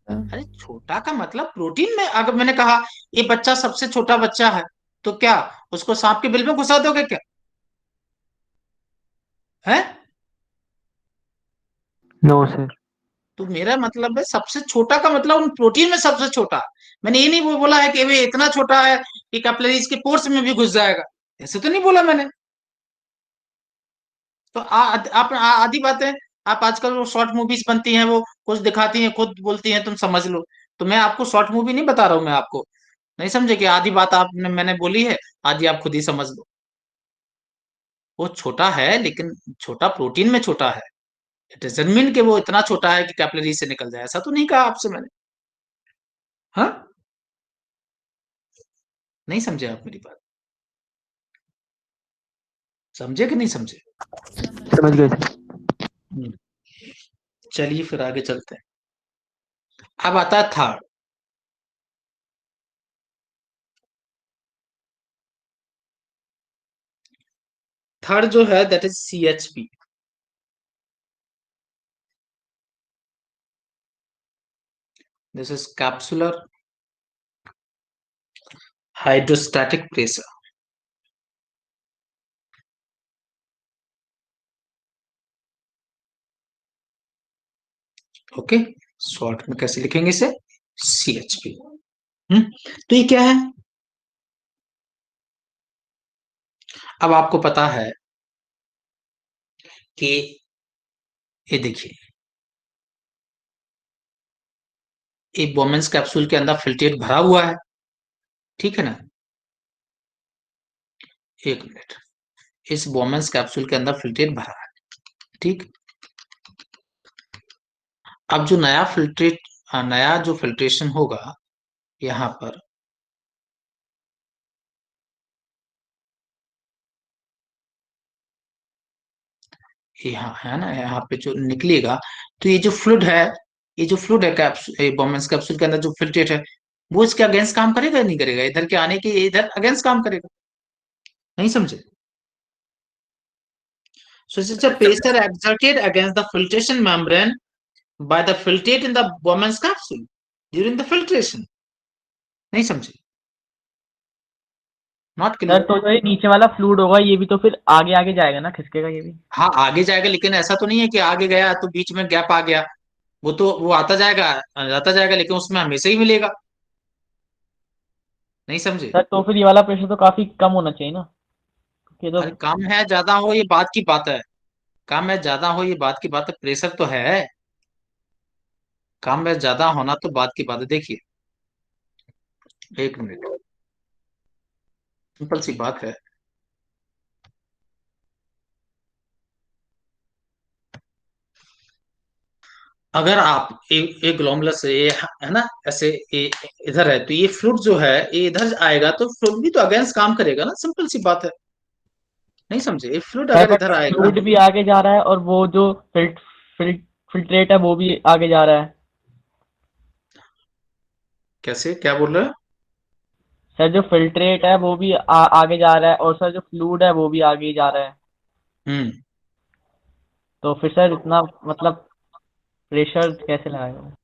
अरे छोटा का मतलब प्रोटीन में, अगर मैंने कहा ये बच्चा सबसे छोटा बच्चा है, तो क्या उसको सांप के बिल में घुसा दोगे क्या? है? No sir. तो मेरा मतलब है सबसे छोटा का मतलब उन प्रोटीन में सबसे छोटा। मैंने ये नहीं बोला है कि वे इतना छोटा है कि कैपिलरीज के पोर्स में भी घुस जाएगा, ऐसे तो नहीं बोला मैंने। तो आप आधी बातें, आप आजकल वो शॉर्ट मूवीज बनती हैं, वो कुछ दिखाती हैं, खुद बोलती हैं तुम समझ लो, तो मैं आपको शॉर्ट मूवी नहीं बता रहा हूं मैं आपको। नहीं समझे कि आधी बात आपने मैंने बोली है, आधी आप खुद ही समझ लो। वो छोटा है लेकिन छोटा प्रोटीन में छोटा है, इट डजंट मीन कि वो इतना छोटा है कि कैपिलरी से निकल जाए, ऐसा तो नहीं कहा आपसे मैंने। हाँ, नहीं समझे आप मेरी बात? समझे कि नहीं समझे? समझ गए सर। हम्म, चलिए फिर आगे चलते हैं। अब आता है थर्ड। थर्ड जो है that is CHP। This is capsular hydrostatic pressure. Okay, short में कैसे लिखेंगे इसे? CHP। तो ये क्या है? अब आपको पता है कि ये देखिए, एक वोमेन्स कैप्सूल के अंदर फिल्ट्रेट भरा हुआ है, ठीक है ना? एक मिनट, इस वोमेन्स कैप्सूल के अंदर फिल्ट्रेट भरा है, ठीक। अब जो नया फिल्ट्रेट, नया जो फिल्ट्रेशन होगा यहाँ पर, यहाँ है ना, यहाँ पे जो निकलेगा, तो ये जो फ्लूइड है, ये जो फ्लूइड है कैप्सूल, वोमेन्स कैप्सूल के अंदर जो फिल्ट्रेट है, वो इसके अगेंस्ट काम करेगा या नहीं करेगा? इधर के आने के इधर अगेंस्ट काम करेगा। नहीं समझे? So this is a pressure exerted against the filtration membrane by the filtrate in the Bowman's capsule during the filtration. नहीं समझे? Not sir clear? तो जो ये नीचे वाला फ्लूइड होगा ये भी तो फिर आगे आगे जाएगा ना, खिसकेगा ये भी। हाँ आगे जाएगा, लेकिन ऐसा तो नहीं है कि आगे गया तो बीच में गैप आ गया, वो तो वो आता जाएगा लेकिन उसमें हमेशा ही मिलेगा। नहीं समझे? सर तो फिर ये वाला प्रेशर तो काफी कम होना चाहिए ना, ये तो अरे कम है ज्यादा हो ये बात की बात है, कम है ज्यादा हो ये बात की बात है, प्रेशर तो है, कम है ज्यादा होना तो बात की बात है। देखिए, एक मिनट, सिंपल सी बात है। अगर आप एक ग्लोमलस ये है ना, ऐसे ये इधर है, तो ये फ्लूइड जो है ये इधर आएगा तो फ्लूइड भी तो अगेंस्ट काम करेगा ना, सिंपल सी बात है। नहीं समझे? ये फ्लूइड सर अगर बट इधर आएगा, फ्लूइड भी आगे जा रहा है और वो जो फिल्ट्रेट है वो भी आगे जा रहा है। कैसे, क्या बोल रहे हो? सर जो फिल्ट्रेट है वो भी आगे जा रहा है और सर जो फ्लूइड है वो भी आगे ही जा रहा है। हम्म। तो फिर सर इतना मतलब प्रेशर कैसे लगाएगा?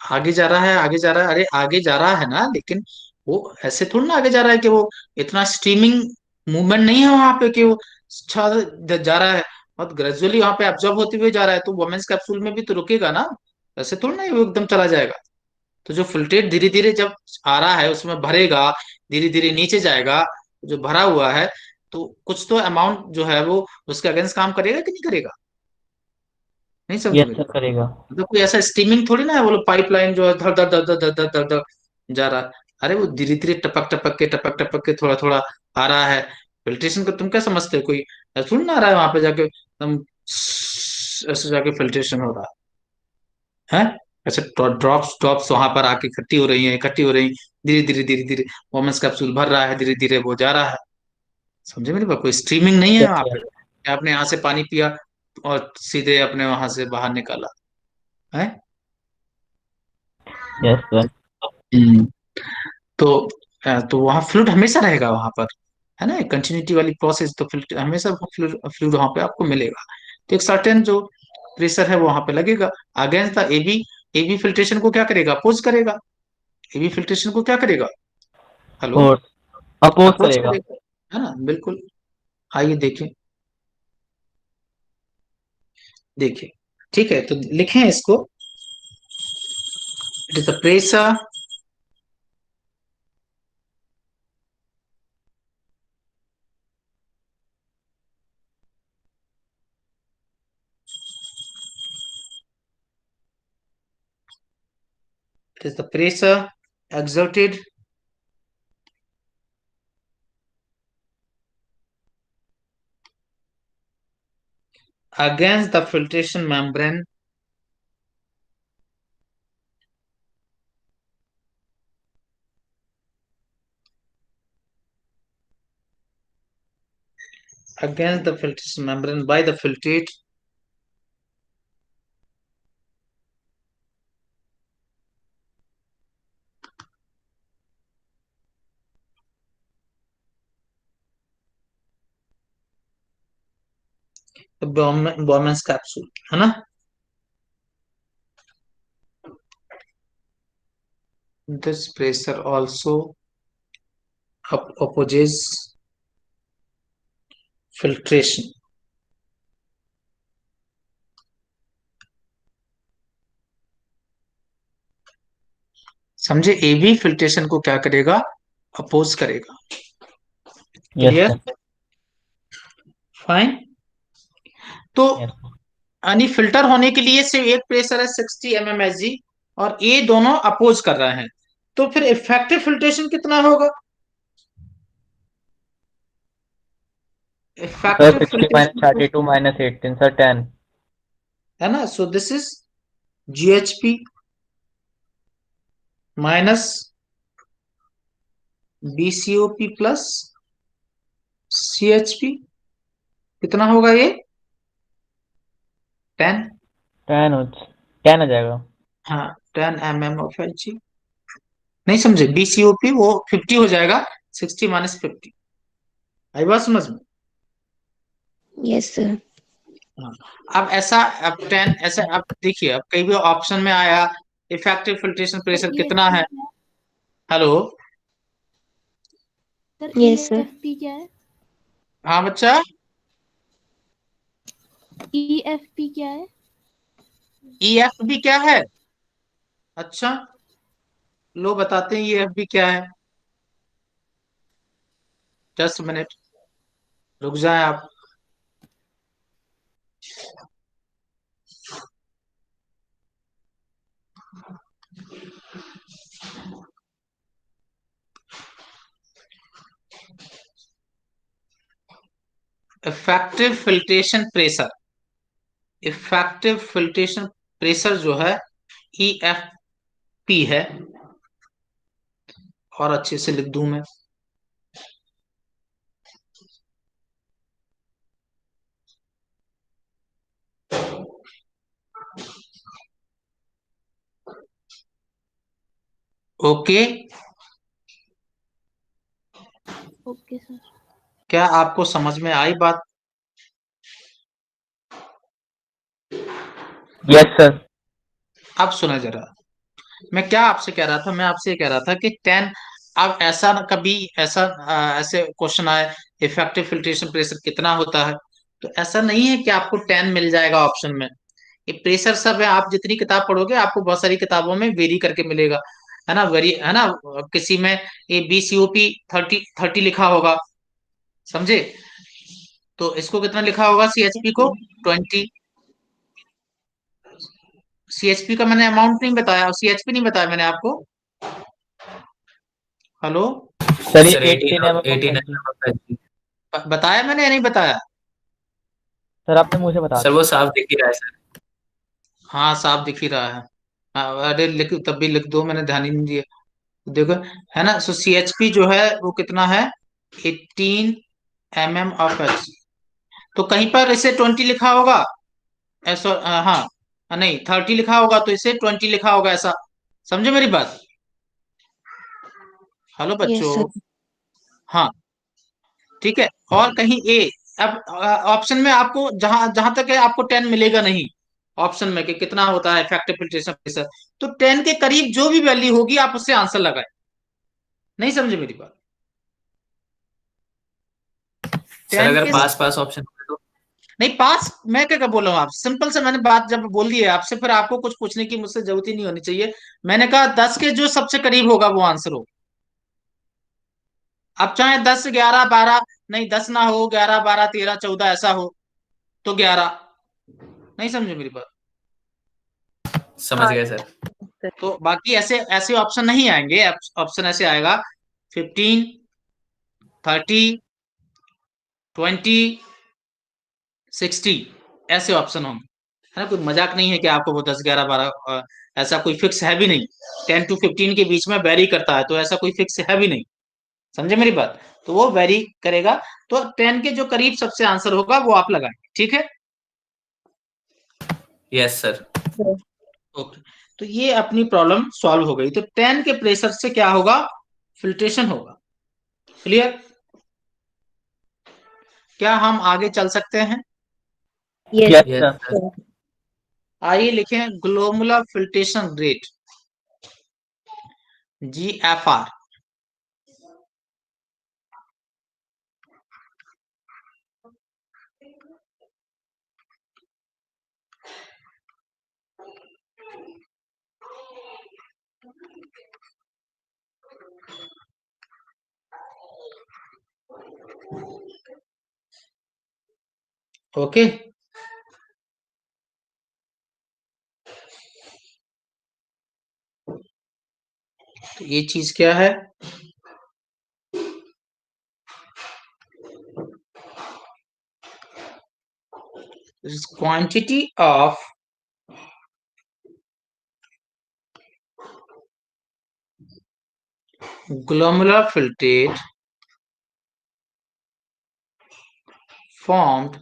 आगे जा रहा है, आगे जा रहा है, अरे आगे जा रहा है ना, लेकिन वो ऐसे थोड़ा ना आगे जा रहा है कि वो इतना स्ट्रीमिंग मूवमेंट नहीं है वहां पे कि वो जा रहा है, बहुत ग्रेजुअली वहां पे एब्जॉर्ब होते हुए जा रहा है, तो वुमेन्स कैप्सूल में भी तो रुकेगा ना, ऐसे थोड़ा ना वो एकदम चला जाएगा। तो जो फिल्ट्रेट धीरे धीरे जब आ रहा है उसमें भरेगा, धीरे धीरे नीचे जाएगा, जो भरा हुआ है, तो कुछ तो अमाउंट जो है वो उसके अगेंस्ट काम करेगा कि नहीं करेगा? नहीं समझे यस मेरी सर बात? करेगा। मतलब कोई ऐसा स्टीमिंग थोड़ी ना है, वो लोग पाइपलाइन जो है धर धर धर धर धर धर धर धर जा रहा है। अरे वो धीरे धीरे टपक टपक के थोड़ा थोड़ा आ रहा है। फिल्ट्रेशन को तुम क्या समझते हो, कोई ऐसा थोड़ी ना आ रहा है वहां पे जाके एकदम ऐसे जाके फिल्ट्रेशन हो रहा है। ऐसे ड्रॉप्स ड्रॉप्स वहां पर आके इकट्ठी हो रही है, इकट्ठी हो रही, धीरे धीरे वोमेंस कैप्सूल भर रहा है, धीरे धीरे वो जा रहा है। समझे मेरी बात? कोई स्ट्रीमिंग नहीं है यस वहां पे सर। कि आपने यहाँ से पानी पिया और सीधे अपने वहां से बाहर निकाला है। Yes sir. हम्म। तो तो वहाँ फ्लूइड हमेशा रहेगा वहां पर, है ना, कंटिन्यूटी वाली प्रोसेस, तो फ्लूइड हमेशा फ्लूइड फ्लूइड वहां पे आपको मिलेगा। तो एक सर्टेन जो प्रेशर है वो वहां पे लगेगा। Against the AB, AB filtration को क्या करेगा? अपोज करेगा। एबी फिल्ट्रेशन को क्या करेगा? हेलो? और अपोज अपोज करेगा। करेगा, है ना, बिल्कुल। आइए देखें, देखिए, ठीक है, तो लिखें इसको। It is the pressure it is the pressure exerted against the filtration membrane against the filtration membrane by the filtrate Bowman's capsule, है ना? This pressure also opposes filtration. समझे? एबी फिल्ट्रेशन को क्या करेगा? अपोज करेगा। Yes clear? सर। फाइन। तो yes. यानी filter होने के लिए सिर्फ एक प्रेशर है 60 mmHg, और ये दोनों अपोज कर रहे हैं, तो फिर इफेक्टिव फिल्ट्रेशन कितना होगा? Sir effective 60 minus filtration 32 minus 18 sir 10। है ना, so this is GHP minus BCOP plus CHP। कितना होगा ये? 10। 10 हो 10 आ जाएगा। हाँ, 10 mm of Hg। नहीं समझे? BCOP वो 50 हो जाएगा, 60 - 50। आई बात समझ में? Yes sir. हाँ। अब ऐसा, अब 10 ऐसा, अब देखिए, अब कई भी ऑप्शन में आया इफेक्टिव फिल्ट्रेशन प्रेशर कितना है। Hello? Sir yes sir. EFP क्या है? हाँ बच्चा, EFP क्या है? EFB क्या है? अच्छा, लो बताते हैं EFB क्या है। Just minute. रुक जाए आप। Effective filtration pressure, effective filtration pressure जो है EFP है, और अच्छे से लिख दूं मैं। Okay, okay sir. क्या आपको समझ में आई बात? Yes sir. अब सुना जरा, मैं क्या आपसे कह रहा था, मैं आपसे ये कह रहा था कि 10, अब ऐसा न कभी ऐसा ऐसे क्वेश्चन आए इफेक्टिव फिल्ट्रेशन प्रेशर कितना होता है, तो ऐसा नहीं है कि आपको 10 मिल जाएगा ऑप्शन में। ये प्रेशर सब है, आप जितनी किताब पढ़ोगे आपको बहुत सारी किताबों में वेरी करके मिलेगा, है ना, वेरी, है ना। किसी में ये BCOP 30 लिखा होगा, समझे, तो इसको कितना लिखा होगा CHP को 20। CHP का मैंने अमाउंट नहीं बताया, CHP नहीं बताया मैंने आपको। हेलो, सर सर ये 18 18 mm of 18 energy। mm। बताया मैंने या नहीं बताया? सर आपने मुझे बता सर दिया। वो साफ दिख ही रहा है सर। हाँ, साफ दिख ही रहा है। हाँ, अरे लिख, तब भी लिख दो, मैंने ध्यान ही नहीं दिया। देखो, है ना, सो CHP जो है वो कितना है, 18 mm ऑफ H। तो कहीं पर इसे 20 लिखा होगा, ऐसा, हाँ, नहीं 30 लिखा होगा तो इसे 20 लिखा होगा, ऐसा समझे मेरी बात? हेलो यस बच्चों, सर। हाँ, ठीक है। और कहीं ए, अब ऑप्शन में आपको जहां जहां तक है आपको 10 मिलेगा नहीं ऑप्शन में, कि कितना होता है इफेक्टिव फिल्ट्रेशन प्रेशर। तो 10 के करीब जो भी वैल्यू होगी आप उससे आंसर लगाए। नहीं समझे मेरी बात? सर 10 अगर के, पास पास ऑप्शन हो तो। नहीं पास, मैं क्या क्या बोल रहा हूँ, आप सिंपल से मैंने बात जब बोल दी है आपसे, फिर आपको कुछ पूछने की मुझसे जरूरत ही नहीं होनी चाहिए। मैंने कहा 10 के जो सबसे करीब होगा वो आंसर हो। अब चाहे 10, 11, 12, नहीं 10 ना हो, 11, 12, 13, 14 ऐसा हो, तो 11। नहीं समझे मेरी बात? समझ गए सर। तो बाकी ऐसे ऐसे ऑप्शन नहीं आएंगे, ऑप्शन ऐसे आएगा 15, 30, 20, 60, ऐसे ऑप्शन होंगे, है ना। कोई मजाक नहीं है कि आपको वो 10, 11, 12, ऐसा कोई फिक्स है भी नहीं। 10 to 15 के बीच में वेरी करता है, तो ऐसा कोई फिक्स है भी नहीं, समझे मेरी बात? तो वो वेरी करेगा। तो 10 के जो करीब सबसे आंसर होगा वो आप लगाएं, ठीक है। Yes sir. ओके, तो ये अपनी प्रॉब्लम सॉल्व हो गई। तो 10 के प्रेशर से क्या होगा, फिल्ट्रेशन होगा। क्लियर? क्या हम आगे चल सकते हैं? Yes yes yes sir. Sir. आइए लिखें glomerular filtration rate, GFR। Okay, तो ये चीज क्या है, quantity of glomerular filtrate formed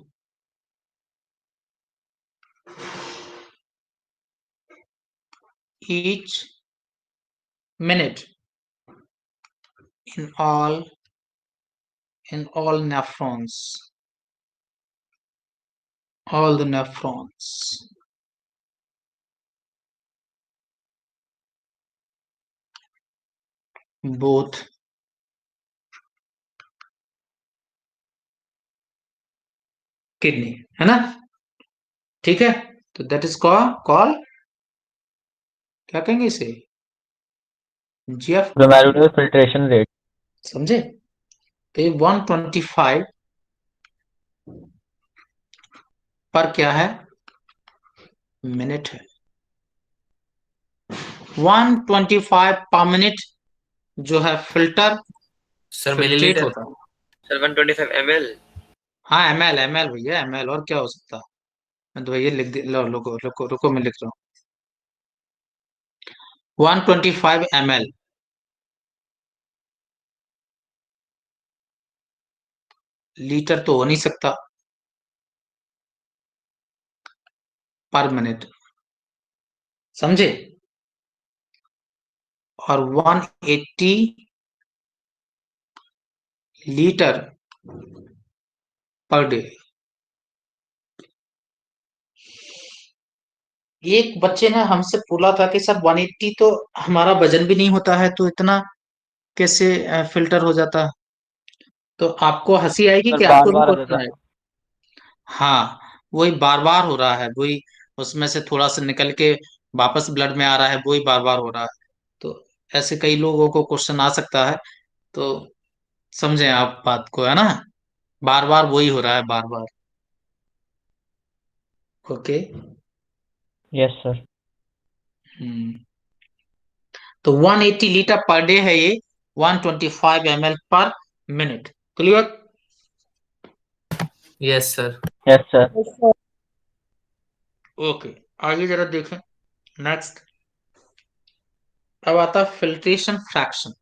each minute in all nephrons, all the nephrons, both kidney, है ना, ठीक है। तो दैट इज कॉल, क्या कहेंगे इसे, GF, ग्लोमेरुलर फिल्ट्रेशन रेट। समझे? तो ये 125 पर क्या है, मिनट है। 125 पर मिनट जो है फिल्टर सर फिल्ट्रेट मिलीलीटर। होता है। Sir 125 ml। हाँ एमएल, एमएल भैया, एमएल, और क्या हो सकता है। मैं तो भैया लिख दे, लो रुको रुको रुको, मैं लिख रहा हूँ 125 ml, लीटर तो हो नहीं सकता, पर मिनट, समझे। और 180 लीटर पर डे। एक बच्चे ने हमसे बोला था कि सर 180 तो हमारा वजन भी नहीं होता है, तो इतना कैसे फिल्टर हो जाता है। तो आपको हंसी आएगी सर कि बार आपको भी बार आ क्वेश्चन जाता है। आएगा। हाँ, वही बार बार हो रहा है, वही उसमें से थोड़ा सा निकल के वापस ब्लड में आ रहा है, वही बार बार हो रहा है। तो ऐसे कई लोगों को क्वेश्चन आ सकता है, तो समझें आप बात को, है ना। बार बार वही हो रहा है, बार बार। ओके। Yes sir. हम्म तो 180 लीटर पर डे है ये, 125 ml पर minute. Clear. Yes sir. Yes sir. Okay, आगे जरा देखें। नेक्स्ट, अब आता है फिल्ट्रेशन फ्रैक्शन।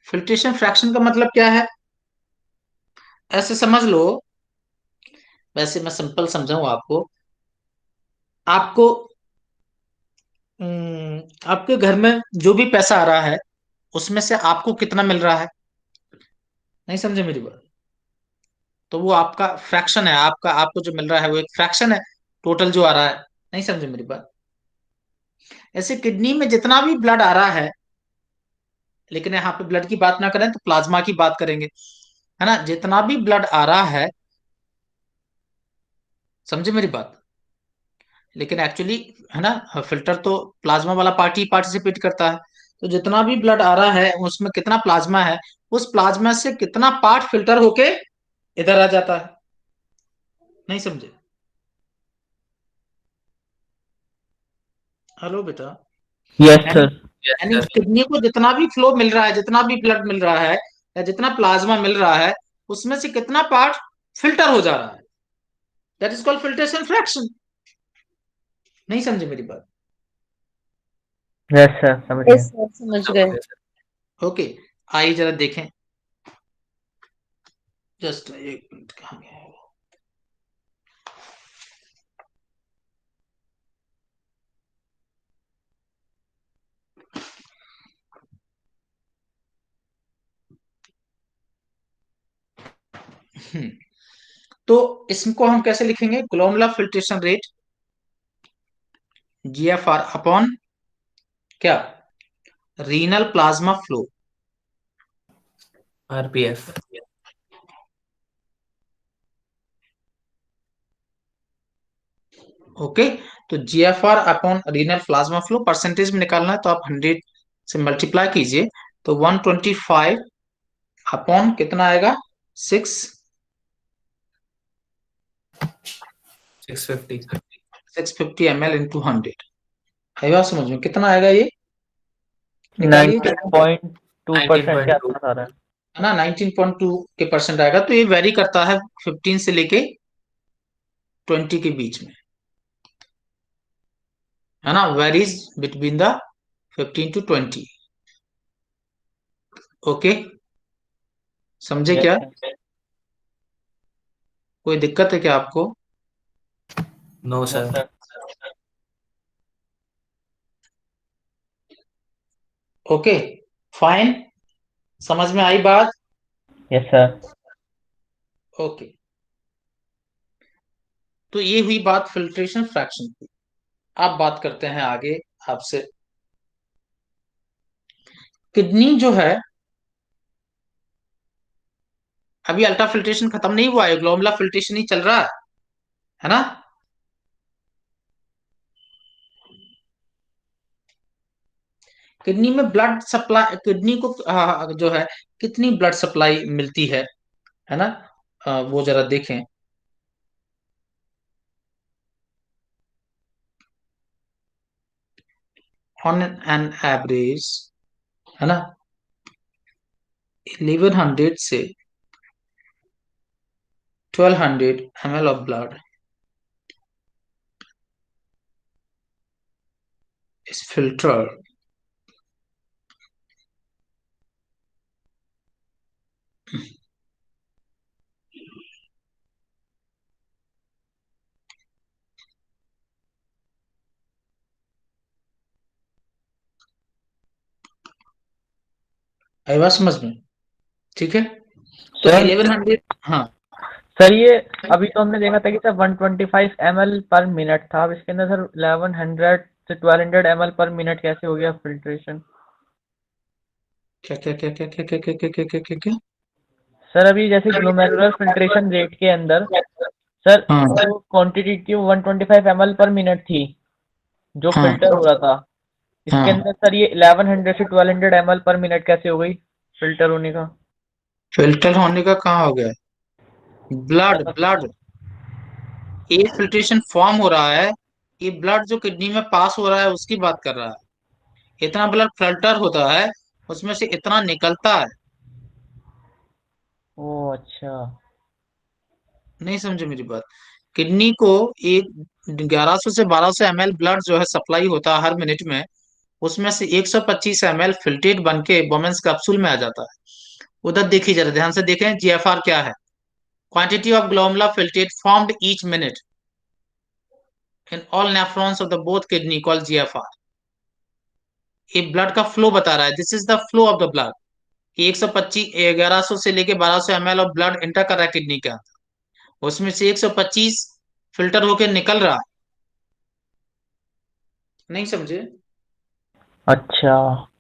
फिल्ट्रेशन फ्रैक्शन का मतलब क्या है, ऐसे समझ लो। वैसे मैं सिंपल समझाऊं आपको। आपको आपके घर में जो भी पैसा आ रहा है, उसमें से आपको कितना मिल रहा है, नहीं समझे मेरी बात। तो वो आपका फ्रैक्शन है, आपका आपको जो मिल रहा है वो एक फ्रैक्शन है, टोटल जो आ रहा है। नहीं समझे मेरी बात। ऐसे किडनी में जितना भी ब्लड आ रहा है, लेकिन यहाँ पे ब्लड की बात ना करें तो प्लाज्मा की बात करेंगे, है ना। जितना भी ब्लड आ रहा है, समझे मेरी बात। लेकिन एक्चुअली, है ना, फिल्टर तो प्लाज्मा वाला पार्ट ही पार्टिसिपेट करता है। तो जितना भी ब्लड आ रहा है उसमें कितना प्लाज्मा है, उस प्लाज्मा से कितना पार्ट फिल्टर होके इधर आ जाता है। नहीं समझे। हेलो बेटा। यस यानी सर। यस यानी सर। किडनी को जितना भी फ्लो मिल रहा है, जितना भी ब्लड मिल रहा है, या जितना प्लाज्मा मिल रहा है, उसमें से कितना पार्ट फिल्टर हो जा रहा है, that is called filtration fraction. नहीं समझे मेरी बात। यस सर, समझ गए। समझ समझ गए। गए सर। ओके, आइए जरा देखें। जस्ट एक मिनट, कहाँ गया है वो? हम्म, तो इसको हम कैसे लिखेंगे, glomerular filtration rate, GFR upon क्या, renal plasma flow. RPF. Okay, तो GFR upon renal plasma flow percentage में निकालना है, तो आप 100 से मल्टीप्लाई कीजिए, तो 125 अपॉन कितना आएगा, 6 650। 650 ml इंटू 100। आई बात समझ में, कितना आएगा ये, निकालिए जरा। 19.2% के 19.2। आसपास आ रहा है। है ना, 19.2 के परसेंट आएगा। तो ये वेरी करता है 15 से लेके 20 के बीच में, है ना, varies between the 15 to 20। Okay, समझे यस क्या, सर। कोई दिक्कत है क्या आपको। No no sir. Sir. Okay, fine, समझ में आई बात। Yes sir. ओके, तो ये हुई बात फिल्ट्रेशन फ्रैक्शन की। अब बात करते हैं आगे आपसे। किडनी जो है, अभी अल्ट्रा फिल्ट्रेशन खत्म नहीं हुआ है, ग्लोमेरुलर फिल्ट्रेशन ही चल रहा है ना। किडनी में ब्लड सप्लाई, किडनी को जो है कितनी ब्लड सप्लाई मिलती है ना, वो जरा देखें। ऑन एन एवरेज, है ना, 1100 से 1200 ml of blood is filtered आई बात समझ में? ठीक है, तो सर 1100, हाँ सर ये अभी तो हमने देखा था कि सर 125 ml पर मिनट था, अब इसके अंदर सर 1100 से 1200 ml पर मिनट कैसे हो गया फिल्ट्रेशन? क्या क्या क्या क्या क्या क्या क्या क्या क्या क्या क्या क्या? सर अभी जैसे ग्लोमेरुलर फिल्ट्रेशन रेट के अंदर सर हाँ जो क्वांटिटी थी वो 125 ml पर मिनट थी जो हाँ फिल्टर हो रहा था, इसके हाँ, अंदर सर ये 1100 से 1200 ml पर मिनट कैसे हो गई फिल्टर होने का? फिल्टर होने का कहाँ हो गया? ब्लड ब्लड ये फिल्ट्रेशन फॉर्म हो रहा है, ये ब्लड जो किडनी में पास हो रहा है उसकी बात कर रहा है। इतना ब्लड फिल्टर होता है, उसमें से इतना निकलता है। ओ अच्छा। नहीं समझे मेरी बात? किडनी को एक 1100 से 1200 ml ब्लड जो है सप्लाई होता है हर मिनट में, उसमें से 125 ml फिल्ट्रेट बन के वोमेन्स कैप्सूल में आ जाता है। उधर देखिए, जरा ध्यान से देखें, जीएफआर क्या है? Quantity of glomerular filtrate formed each minute in all nephrons of the both kidney called GFR. ये ब्लड का फ्लो बता रहा है, this is the flow of the blood. 125 1100 से लेके 1200 ml ऑफ ब्लड एंटर कर रहा है किडनी के अंदर, उसमें से 125 फिल्टर होकर निकल रहा है। नहीं समझे? अच्छा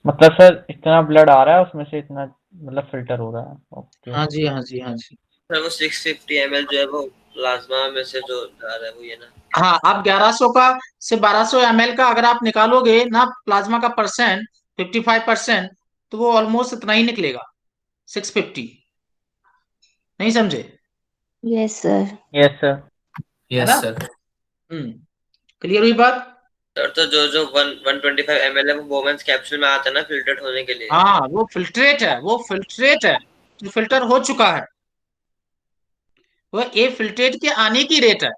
मतलब सर इतना ब्लड आ रहा है उसमें से इतना मतलब फिल्टर हो रहा है, ओके। हाँ जी हाँ जी हाँ जी। सर वो 650 ml जो है वो प्लाज्मा में से जो जा रहा है वो ये ना। हाँ, आप 1100 का से 1200 ml का अगर आप निकालोगे ना प्लाज्मा का परसेंट, 55%, तो वो ऑलमोस्ट इतना ही निकलेगा, 650। नहीं समझे? Yes sir. Yes sir. है यस ना? सर। क्लियर हुई बात? सर तो जो जो 125 ml है वो वोमेन्स कैप्सूल में आता है ना फिल्टर्ड होने के लिए। हाँ, वो फिल्ट्रेट है, वो फिल्ट्रेट है, जो फिल्टर हो चुका है। वो ए फिल्ट्रेट के आने की रेट है।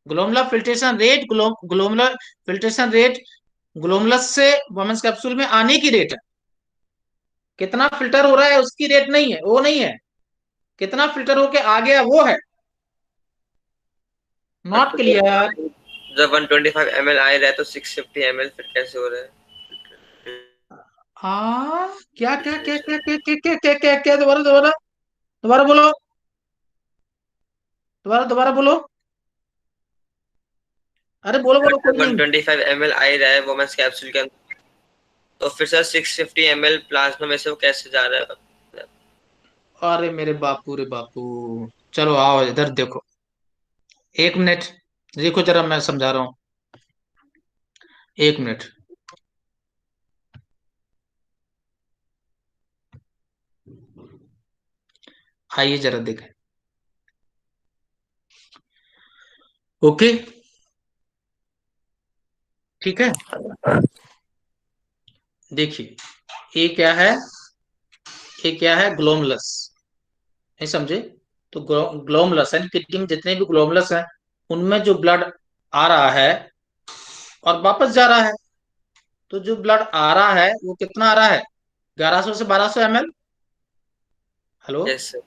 Glomerular filtration rate, glomerular filtration rate glomerulus से वोमेन्स कैप्सूल में आने की रेट है। कितना फिल्टर हो रहा है उसकी रेट नहीं है, वो नहीं है, कितना फिल्टर होके आ गया वो है। Not clear? जब 125 ml आ रहा है तो 650 ml फिर कैसे हो रहा है? हाँ, क्या क्या क्या क्या क्या क्या क्या क्या क्या क्या, दोबारा दोबारा दोबारा बोलो, दोबारा दोबारा बोलो, अरे बोलो बोलो, कोई नहीं। 125 ml आ रहा है वोमेन्स कैप्सूल के अंदर, तो फिर सर 650 ml प्लाज्मा में से वो कैसे जा रहा है? अरे मेरे बापू रे बापू, चलो आओ इधर देखो, 1 मिनट देखो जरा, मैं समझा रहा हूँ, 1 मिनट। आइए जरा देखें। ओके, ठीक है, देखिए, ये क्या है, ये क्या है, ग्लोमलस। नहीं समझे? तो ग्लोमलस है, किडनी में जितने भी ग्लोमलस हैं उनमें जो ब्लड आ रहा है और वापस जा रहा है, तो जो ब्लड आ रहा है वो कितना आ रहा है? 1100 से 1200 ml। हेलो? Yes sir.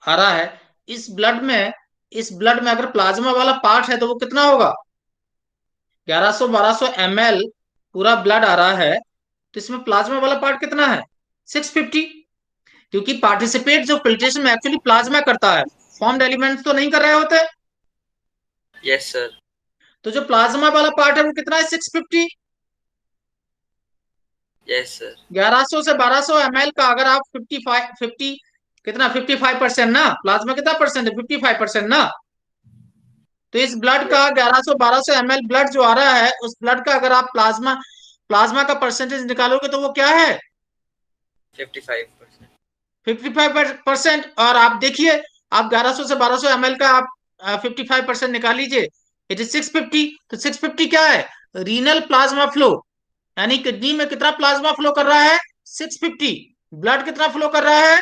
आ रहा है। इस ब्लड में अगर प्लाज्मा वाला पार्ट है तो वो कितना होगा? 1100 1200 ml पूरा ब्लड आ रहा है, तो इसमें प्लाज्मा वाला पार्ट कितना है? 650। क्योंकि पार्टिसिपेट जो फिल्ट्रेशन में एक्चुअली प्लाज्मा करता है, फॉर्म्ड एलिमेंट्स तो नहीं कर रहे होते। Yes sir. तो जो प्लाज्मा वाला पार्ट है वो कितना है? 650। Yes sir. 1100 से 1200 ml का अगर आप 55 50 कितना 55% ना, प्लाज्मा कितना परसेंट है? 55% ना। तो इस ब्लड का 1100 1200 ml ब्लड जो आ रहा है, उस ब्लड का अगर आप प्लाज्मा प्लाज्मा का परसेंटेज निकालोगे तो वो क्या है 55%। 55%। और आप देखिए, आप 1100 से 1200 ml का आप 55% निकाल लीजिए, इट इज 650। तो 650 क्या है? रीनल प्लाज्मा फ्लो, यानी किडनी में कितना प्लाज्मा फ्लो कर रहा है? 650। ब्लड कितना फ्लो कर रहा है?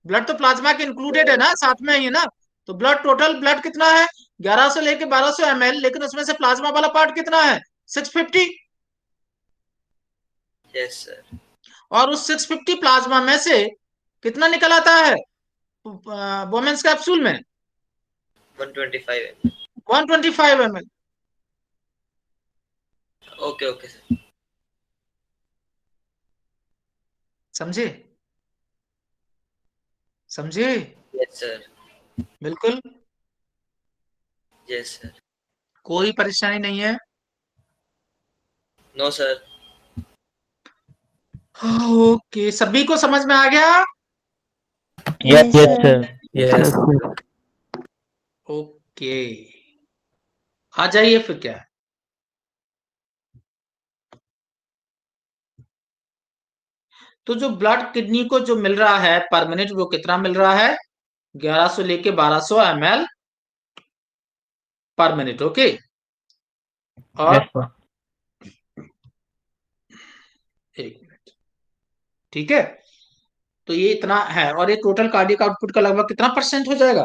ब्लड तो प्लाज्मा के इंक्लूडेड है ना, साथ में ही है ना। तो ब्लड, टोटल ब्लड कितना है? 1100 लेके 1200 ml, लेकिन उसमें से प्लाज्मा वाला पार्ट कितना है? 650। Yes sir. और उस 650 प्लाज्मा में से कितना निकल आता है वोमेन्स कैप्सूल में? 125 ml। 125 ml। Okay okay sir. समझे? समझे? Yes sir. बिल्कुल। Yes sir. कोई परेशानी नहीं है। No sir. ओके, सभी को समझ में आ गया? Yes Yes, sir. sir. Yes. Yes, sir. Okay, आ जाइए फिर। क्या है? तो जो ब्लड किडनी को जो मिल रहा है पर मिनट, वो कितना मिल रहा है? 1100 लेके 1200 ml पर मिनट। ओके। और यस सर। एक मिनट, ठीक है। तो ये इतना है, और ये टोटल कार्डियक आउटपुट का लगभग कितना परसेंट हो जाएगा?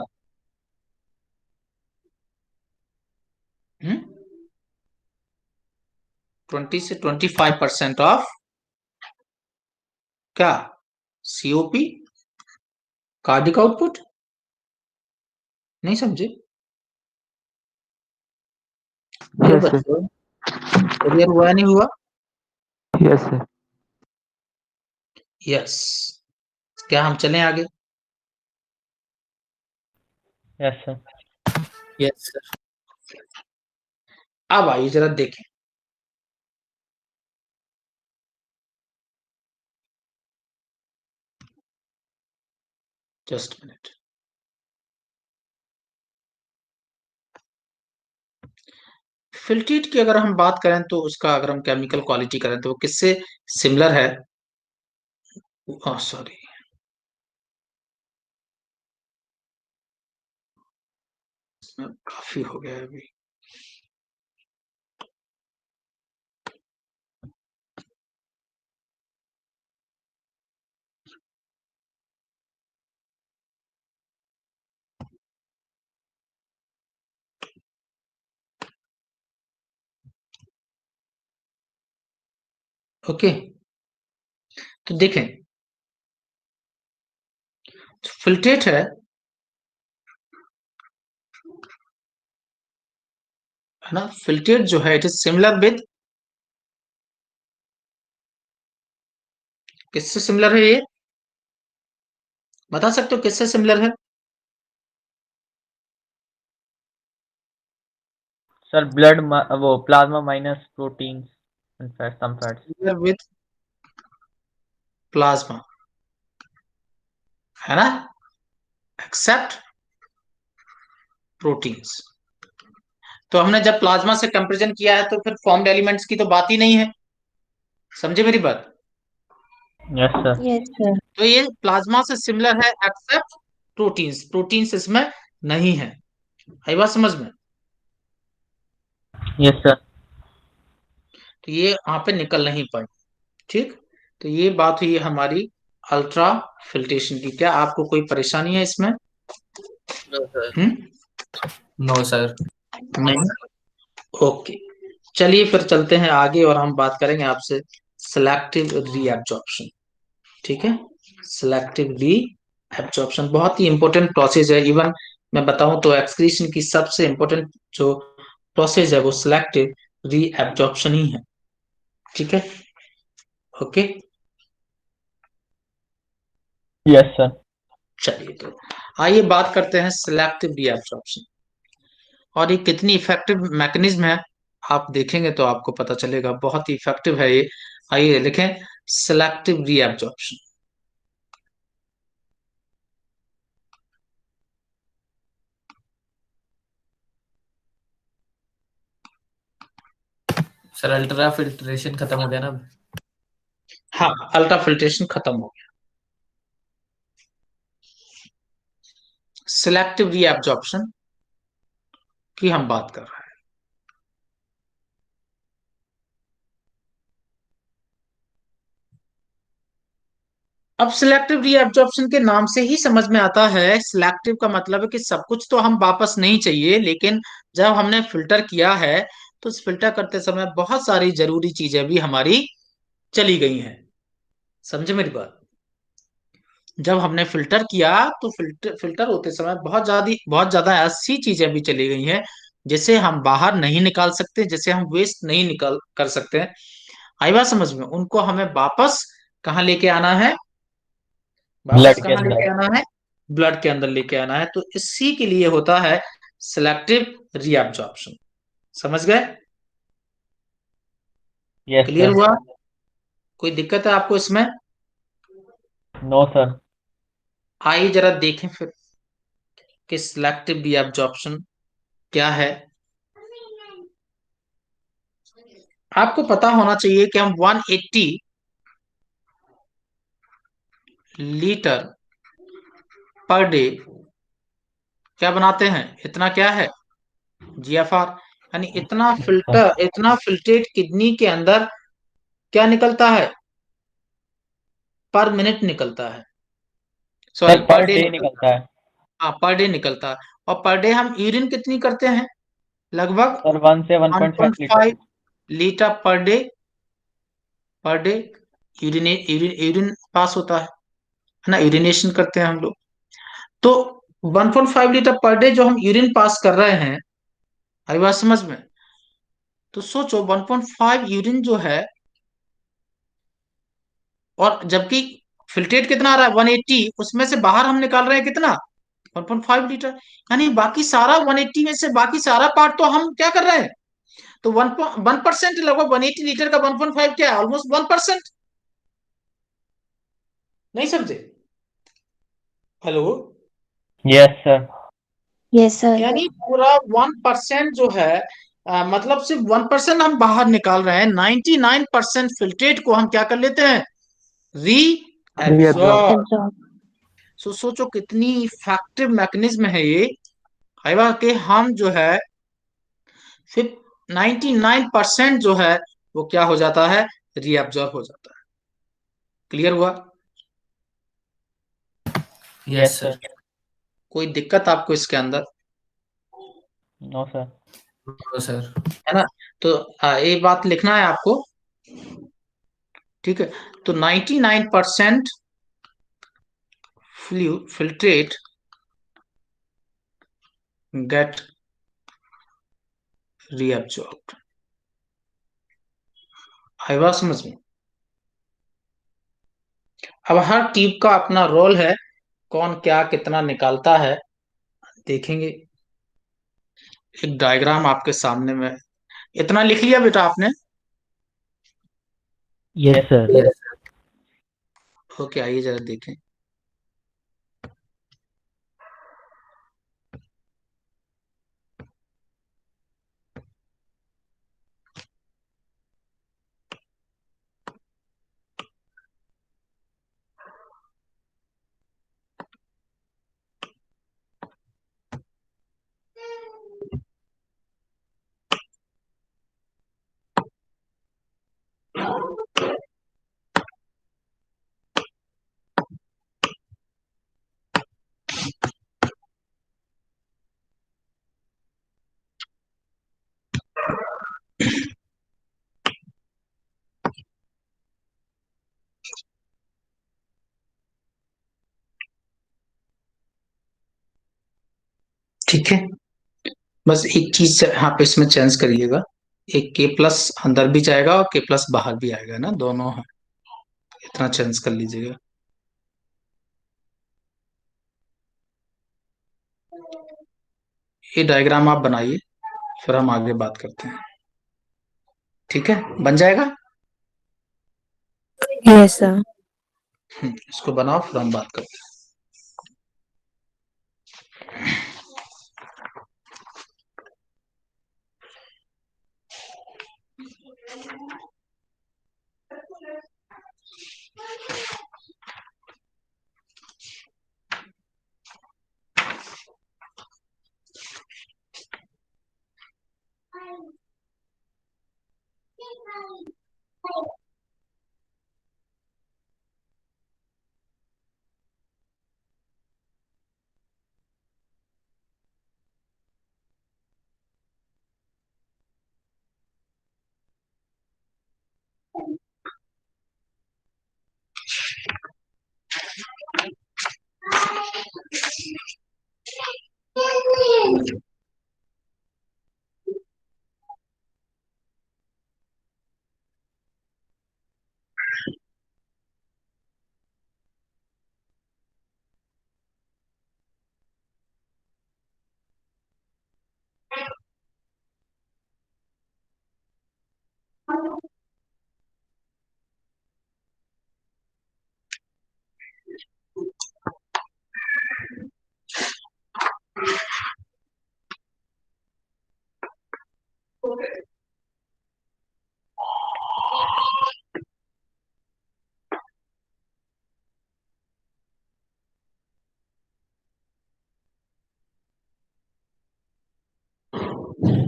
20 से 25% ऑफ क्या? COP, cardiac output. नहीं समझे? ये Yes, sir. बच्चों, क्लियर हुआ नहीं हुआ? Yes, sir. यस। क्या हम चलें आगे? Yes sir. Yes sir. अब आइए जरा देखें। Just minute. फिल्ट्रेट की अगर हम बात करें तो उसका, अगर हम केमिकल क्वालिटी करें तो वो किससे सिमिलर है? सॉरी, काफी हो गया है अभी। ओके, तो देखें, फिल्ट्रेट है ना। फिल्ट्रेट जो है, इट इज सिमिलर विद, किससे सिमिलर है ये? बता सकते हो किससे सिमिलर है? सर ब्लड वो plasma minus protein and fat some fats. Similar with plasma, है ना, एक्सेप्ट प्रोटीन्स। तो हमने जब प्लाज्मा से कंपैरिजन किया है तो फिर फॉर्म्ड एलिमेंट्स की तो बात ही नहीं है। समझे मेरी बात? Yes sir. Yes, sir. तो ये प्लाज्मा से सिमिलर है एक्सेप्ट प्रोटीन्स, प्रोटीन्स इसमें नहीं है। आई बात समझ में? Yes sir. तो ये यहाँ पे निकल नहीं पाई। ठीक। तो ये बात हुई हमारी अल्ट्रा फिल्ट्रेशन की। क्या आपको कोई परेशानी है इसमें? No sir. No, sir. नहीं। ओके, चलिए फिर चलते हैं आगे और हम बात करेंगे आपसे सिलेक्टिव रीएब्जॉर्प्शन। ठीक है, सिलेक्टिव रीएब्जॉर्प्शन बहुत ही इंपॉर्टेंट प्रोसेस है। इवन मैं बताऊं तो एक्सक्रीशन की सबसे इंपॉर्टेंट जो प्रोसेस है वो सिलेक्टिव रीएब्जॉर्प्शन ही है। ठीक है, ओके। Yes sir. चलिए, तो आइए बात करते हैं सिलेक्टिव रीएब्जॉर्प्शन, और ये कितनी इफेक्टिव मैकेनिज्म है आप देखेंगे तो आपको पता चलेगा। बहुत ही इफेक्टिव है ये। आइए लिखें, selective reabsorption. Sir ultra filtration खत्म हो गया ना अब? हाँ, अल्ट्रा फिल्ट्रेशन खत्म हो गया। सिलेक्टिव रीएब्जॉर्प्शन की हम बात कर रहे हैं। अब सिलेक्टिव रीएब्जॉर्प्शन के नाम से ही समझ में आता है, सिलेक्टिव का मतलब है कि सब कुछ तो हम वापस नहीं चाहिए, लेकिन जब हमने फिल्टर किया है तो उस फिल्टर करते समय बहुत सारी जरूरी चीजें भी हमारी चली गई हैं। समझे मेरी बात? जब हमने फिल्टर किया तो फिल्टर फिल्टर होते समय बहुत ज्यादा ऐसी चीजें भी चली गई हैं जिसे हम बाहर नहीं निकाल सकते, जिसे हम वेस्ट नहीं निकाल कर सकते हैं। आई बात समझ में? उनको हमें वापस कहाँ लेके आना है? वापस ब्लड के कहाँ लेके अंदर। आना है? ब्लड के अंदर लेके आना है। तो इसी के लिए होता है सिलेक्टिव रीअब्जॉर्प्शन। समझ गए? Yes clear sir. हुआ? कोई दिक्कत है आपको इसमें? No sir. आइए जरा देखें फिर कि सिलेक्टिव रीअब्जॉर्प्शन क्या है। आपको पता होना चाहिए कि हम 180 लीटर पर डे क्या बनाते हैं? इतना क्या है? जीएफआर। यानी इतना फिल्ट्रेट किडनी के अंदर क्या निकलता है? पर मिनट निकलता है, सॉरी सर पर पर डे डे निकलता निकलता है। है। हाँ, पर डे निकलता है। और पर डे हम यूरिन कितनी करते हैं? लगभग सर 1 से 1.5 litre. 1.5 litre per day urine urine urine pass होता है ना, यूरिनेशन करते हैं हम लोग। तो 1.5 लीटर पर डे जो हम यूरिन पास कर रहे हैं, आई बात समझ में? तो सोचो 1.5 यूरिन जो है, और जबकि फिल्ट्रेट कितना आ रहा है 180, उसमें से बाहर हम निकाल रहे हैं कितना? 1.5 लीटर। यानी बाकी सारा 180 में से बाकी सारा पार्ट तो हम क्या कर रहे हैं? तो 1% लगभग 180 लीटर का 1.5 क्या है? ऑलमोस्ट 1%। नहीं समझे? Hello? Yes sir. Yes sir. यानी पूरा 1% जो है, मतलब सिर्फ 1% हम बाहर निकाल रहे हैं, 99% फिल्ट्रेट को हम क्या कर लेते हैं? री रीअब्जॉर्ब। एब्जॉर्ब। एब्जॉर्ब। सोचो कितनी इफेक्टिव मैकेनिज्म है ये। है कि हम जो है फिर 99% जो है वो क्या हो जाता है? रीअब्जॉर्ब हो जाता है। क्लियर हुआ? Yes yes sir. सर। कोई दिक्कत आपको इसके अंदर? No sir. No sir. है ना? तो ये बात लिखना है आपको। ठीक है। तो 99% filtrate get reabsorbed। आई बात समझ में? अब हर ट्यूब का अपना रोल है, कौन क्या कितना निकालता है देखेंगे। एक डायग्राम आपके सामने में, इतना लिख लिया बेटा आपने? Yes sir. यस। ओके, आइए जरा देखें। ठीक है, बस एक चीज यहाँ पे इसमें चेंज करिएगा। एक के प्लस अंदर भी जाएगा और के प्लस बाहर भी आएगा ना, दोनों है। इतना चेंज कर लीजिएगा। ये डायग्राम आप बनाइए, फिर हम आगे बात करते हैं। ठीक है, बन जाएगा। Yes sir. इसको बनाओ, फिर हम बात करते हैं।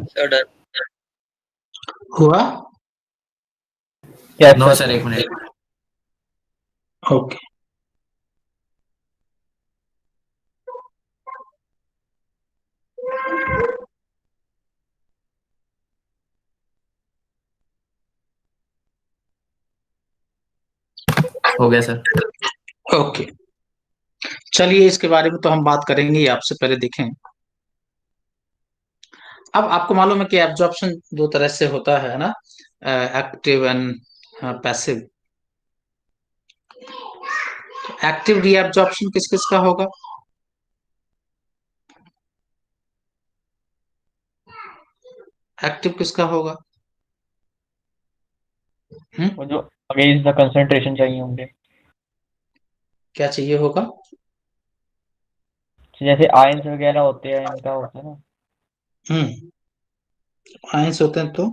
Sir done. हुआ? क्या नो सर? सर, एक मिनट। ओके। हो गया सर। ओके, चलिए इसके बारे में तो हम बात करेंगे ही, आपसे पहले देखें। अब आपको मालूम है कि एब्जॉर्प्शन दो तरह से होता है ना, active and passive. Active reabsorption किस किस का होगा? एक्टिव किसका होगा? वो जो अगेंस्ट द कंसंट्रेशन चाहिए होंगे, क्या चाहिए होगा? जैसे आयंस वगैरह होते हैं, इनका होता है ना। आयंस होते हैं तो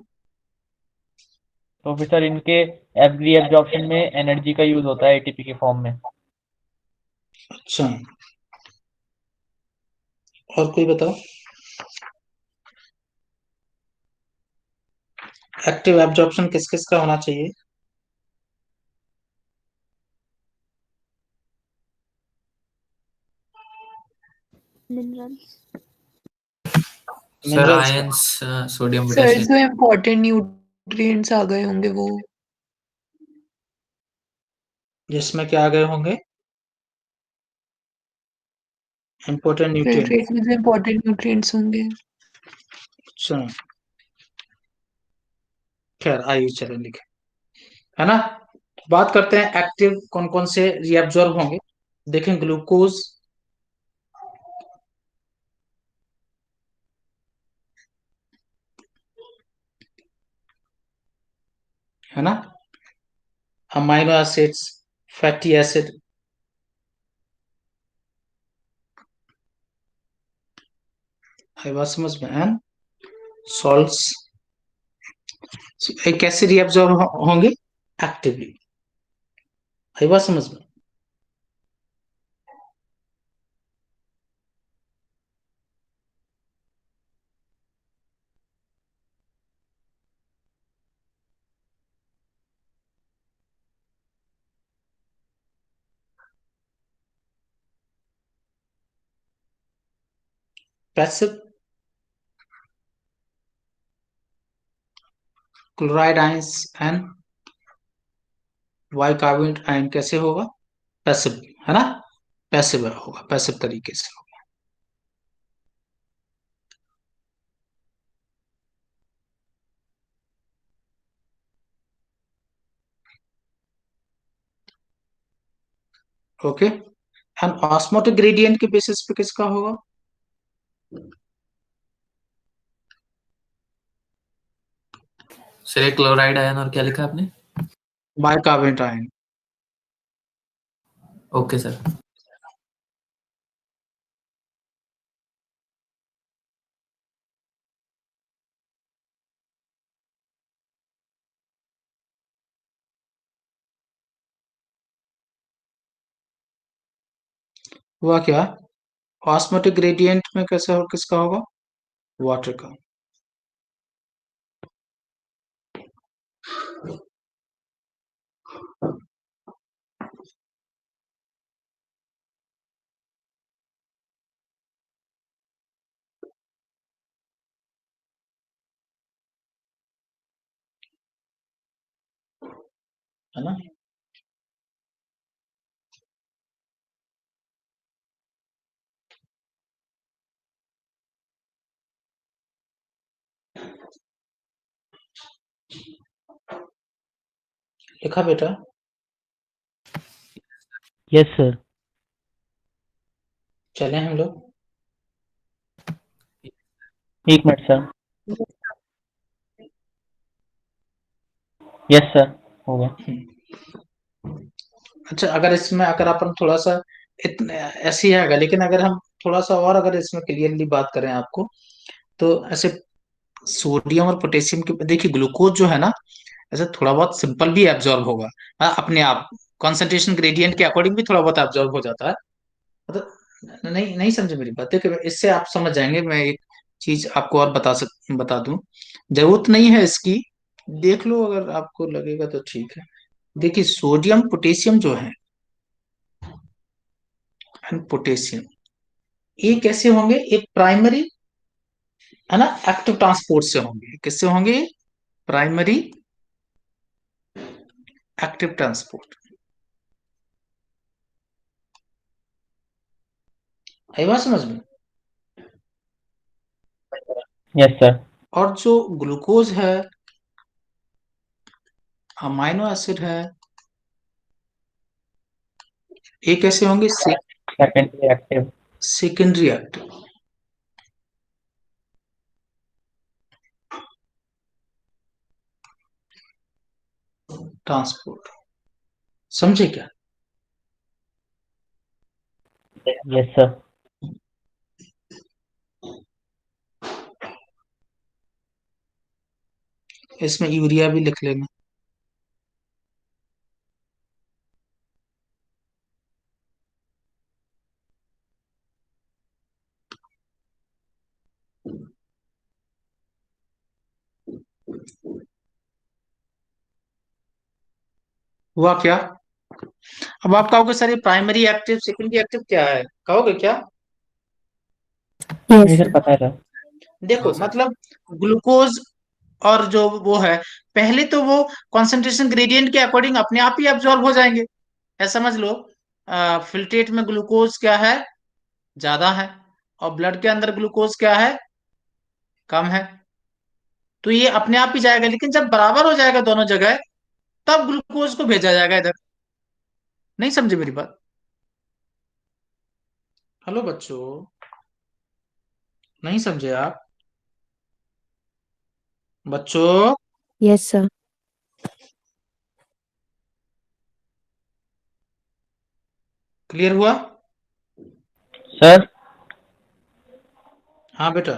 फिर सर इनके रीएब्जॉर्प्शन में एनर्जी का यूज होता है एटीपी के फॉर्म में। अच्छा, और कोई बताओ। एक्टिव एब्जॉर्प्शन किस किस का होना चाहिए? मिनरल्स। सर मिनरल्स का। Ions, sodium sir potassium. जो इम्पोर्टेंट न्यूट्रिएंट्स आ गए होंगे वो, जिसमें क्या आ गए होंगे? Important nutrient. फिल्ट्रेट में जो इम्पोर्टेंट न्यूट्रिएंट्स होंगे। अच्छा, खैर आइए चलो लिखे, है ना। बात करते हैं एक्टिव कौन कौन से रिएब्जॉर्ब होंगे। देखें, ग्लूकोज, है ना, अमाइनो एसिड्स, फैटी एसिड, आई बात समझ में, एंड सॉल्ट्स, कैसे रिएब्जॉर्ब होंगे? एक्टिवली। आई बात समझ में। Passive, chloride ions and bicarbonate ion कैसे होगा? पैसिव, है ना, पैसिव होगा, पैसिव तरीके से होगा। ओके, एंड ऑस्मोटिक ग्रेडियंट के बेसिस पे किसका होगा? सर एक क्लोराइड आयन और क्या लिखा आपने? Bicarbonate ion. Okay sir. हुआ क्या? ऑस्मोटिक ग्रेडियंट में कैसे हो, किसका होगा? वाटर का। है ना? लिखा बेटा? Yes sir. चले हम लोग। एक मिनट सर। यस सर, हो गया। अच्छा, अगर इसमें अगर अपन थोड़ा सा इतने ऐसे ही आएगा, लेकिन अगर हम थोड़ा सा और अगर इसमें क्लियरली बात करें आपको, तो ऐसे सोडियम और पोटेशियम के, देखिए ग्लूकोज जो है ना, ऐसे थोड़ा बहुत सिंपल भी एब्जॉर्ब होगा। अपने आप कंसंट्रेशन ग्रेडियंट के अकॉर्डिंग भी थोड़ा बहुत एब्जॉर्ब हो जाता है। मतलब नहीं नहीं समझे मेरी बात? देखिए इससे आप समझ जाएंगे। मैं एक चीज आपको और बता दूं, जरूरत नहीं है इसकी, देख लो अगर आपको लगेगा तो ठीक है। देखिए सोडियम पोटेशियम जो है, एंड पोटेशियम, ये कैसे होंगे? एक प्राइमरी, है ना, एक्टिव ट्रांसपोर्ट से होंगे। किससे होंगे? Primary active transport. आई बात समझ में? Yes sir. और जो ग्लूकोज है, अमाइनो एसिड है, ये कैसे होंगे? Secondary active. Secondary active transport. समझे क्या? Yes sir. इसमें यूरिया भी लिख लेना। हुआ क्या? अब आप कहोगे सर ये प्राइमरी एक्टिव सेकेंडरी एक्टिव क्या है, कहोगे क्या? नहीं यस सर, सर। पता है सर। देखो हाँ सर। मतलब ग्लूकोज और जो वो है, पहले तो वो कंसंट्रेशन ग्रेडियंट के अकॉर्डिंग अपने आप ही एब्जॉर्ब हो जाएंगे। ऐसा समझ लो, फिल्ट्रेट में ग्लूकोज क्या है? ज्यादा है। और ब्लड के अंदर ग्लूकोज क्या है? कम है। तो ये अपने आप ही जाएगा, लेकिन जब बराबर हो जाएगा दोनों जगह, तब ग्लूकोज को भेजा जाएगा इधर। नहीं समझे मेरी बात? हेलो बच्चों, नहीं समझे आप? बच्चों, यस सर। क्लियर हुआ? सर हाँ बेटा।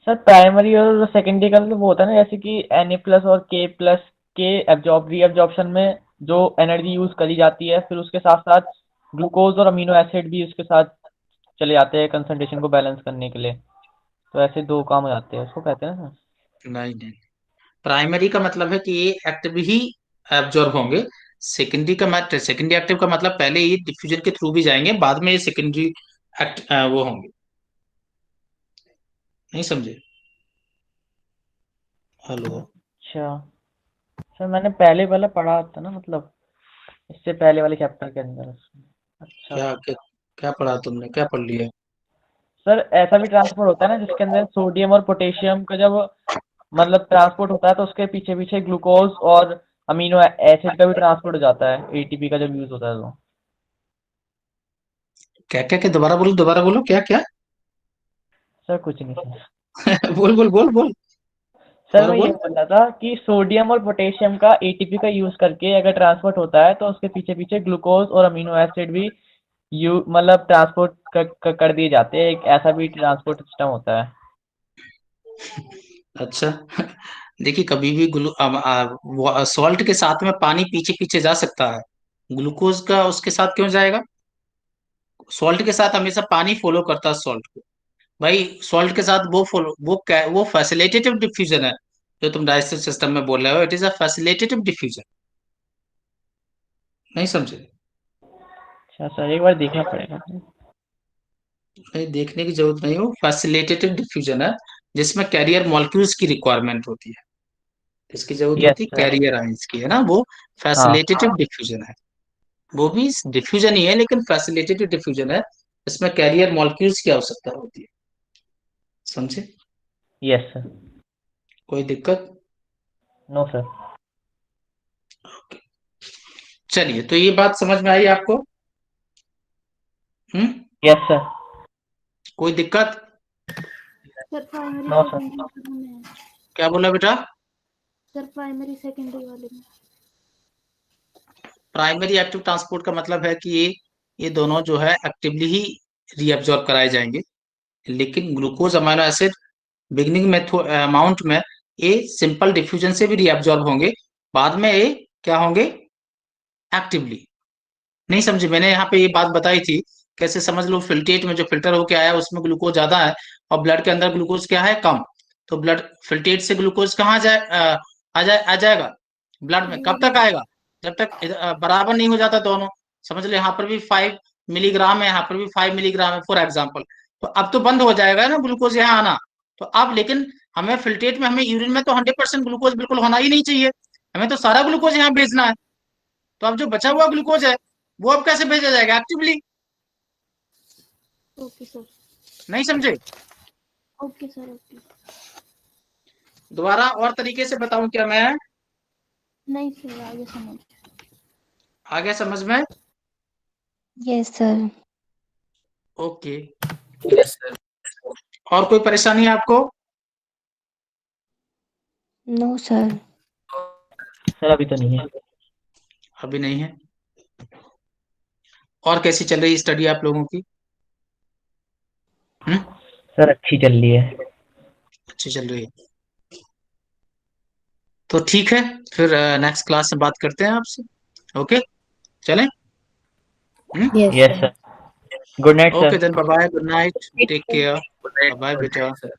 सर प्राइमरी और सेकेंडरी का मतलब वो होता है ना, जैसे कि Na+ और K+ के एब्जॉर्ब रीअब्जॉर्प्शन में जो एनर्जी यूज करी जाती है, फिर उसके साथ साथ ग्लूकोज और अमीनो एसिड भी उसके साथ चले जाते हैं कंसंट्रेशन को बैलेंस करने के लिए। तो ऐसे दो काम हो जाते हैं, उसको कहते हैं ना सर। नहीं नहीं, प्राइमरी का मतलब है कि ये एक्टिव ही एब्जॉर्ब होंगे। सेकेंडरी एक्टिव का मतलब पहले ये डिफ्यूजन के थ्रू भी जाएंगे, बाद में ये सेकेंडरी वो होंगे। नहीं समझे? हेलो? अच्छा सर, मैंने पहले वाला पढ़ा था ना, मतलब इससे पहले वाले चैप्टर के अंदर उसमें। अच्छा क्या क्या, क्या पढ़ा तुमने, क्या पढ़ लिया? सर, ऐसा भी ट्रांसपोर्ट होता है ना जिसके अंदर सोडियम और पोटेशियम का जब मतलब ट्रांसपोर्ट होता है, तो उसके पीछे पीछे ग्लूकोज और अमीनो एसिड का भी ट्रांसपोर्ट हो जाता है, एटीपी का जब यूज होता है तो। क्या क्या क्या, दोबारा बोलो, क्या क्या? सर कुछ नहीं सर। बोल बोल बोल बोल। सर और मैं ये बोल। बोल रहा था कि सोडियम और पोटेशियम का एटीपी का यूज करके अगर ट्रांसपोर्ट होता है, तो उसके पीछे पीछे ग्लूकोज और अमीनो एसिड भी यू मतलब ट्रांसपोर्ट कर दिए जाते हैं। एक ऐसा भी ट्रांसपोर्ट सिस्टम होता है। अच्छा, देखिए कभी भी सॉल्ट के साथ में पानी पीछे पीछे जा सकता है, ग्लूकोज का उसके साथ क्यों जाएगा? सॉल्ट के साथ हमेशा पानी फॉलो करता है सॉल्ट को। भाई सॉल्ट के साथ वो फैसिलिटेटिव डिफ्यूजन है जो तुम डाइजेस्टिव सिस्टम में बोल रहे हो, it is a facilitative diffusion. नहीं समझे? अच्छा सर, एक बार देखना पड़ेगा। नहीं, देखने की जरूरत नहीं हो, फैसिलिटेटिव डिफ्यूजन है जिसमें कैरियर मॉलिक्यूल्स की रिक्वायरमेंट होती है, इसकी जरूरत यस होती है सर। कैरियर आयंस की, है ना, वो हाँ। फैसिलिटेटिव डिफ्यूजन है। वो भी डिफ्यूजन ही है लेकिन फैसिलिटेटिव डिफ्यूजन है, इसमें कैरियर मॉलिक्यूल्स की आवश्यकता होती है। समझे? Yes sir. कोई दिक्कत? No sir. चलिए, तो ये बात समझ में आई आपको? Yes sir. कोई दिक्कत? Sir primary no sir. Secondary में है। क्या बोला बेटा? सर प्राइमरी सेकेंडरी वाले में। प्राइमरी एक्टिव ट्रांसपोर्ट का मतलब है कि ये दोनों जो है एक्टिवली ही रीअब्जॉर्ब कराए जाएंगे, लेकिन ग्लूकोज अमाइनो एसिड बिगिनिंग में अमाउंट में ये सिंपल डिफ्यूजन से भी रीअब्जॉर्ब होंगे, बाद में ये क्या होंगे, एक्टिवली। नहीं समझे? मैंने यहाँ पे ये बात बताई थी, कैसे समझ लो, फिल्ट्रेट में जो फिल्टर होके आया उसमें ग्लूकोज ज्यादा है और ब्लड के अंदर ग्लूकोज क्या है, कम। तो ब्लड फिल्ट्रेट से ग्लूकोज कहाँ आ जाएगा ब्लड में, कब तक आएगा, जब तक बराबर नहीं हो जाता दोनों। समझ लो, यहाँ पर भी 5 मिलीग्राम है, यहाँ पर भी 5 मिलीग्राम है फॉर एग्जाम्पल। तो अब तो बंद हो जाएगा ना ग्लूकोज यहाँ आना। तो अब लेकिन हमें फिल्ट्रेट में, हमें यूरिन में तो 100% ग्लूकोज बिल्कुल होना ही नहीं चाहिए, हमें तो सारा ग्लूकोज यहाँ भेजना है। तो अब जो बचा हुआ ग्लूकोज है वो अब कैसे भेजा जाएगा, एक्टिवली। Okay sir. नहीं समझे? Okay sir. ओके। दोबारा और तरीके से बताऊं क्या मैं? नहीं सर, आगे समझ। आ गया समझ में? Yes sir. Okay. Yes sir. और कोई परेशानी है आपको? No sir. सर अभी तो नहीं है। अभी नहीं है। और कैसी चल रही है स्टडी आप लोगों की? सर अच्छी चल रही है। अच्छी चल रही है, तो ठीक है, फिर नेक्स्ट क्लास में बात करते हैं आपसे। ओके, चलें? Yes sir. Good night okay sir. Then, bye bye, good night, take care, good night bye बेटा। सर।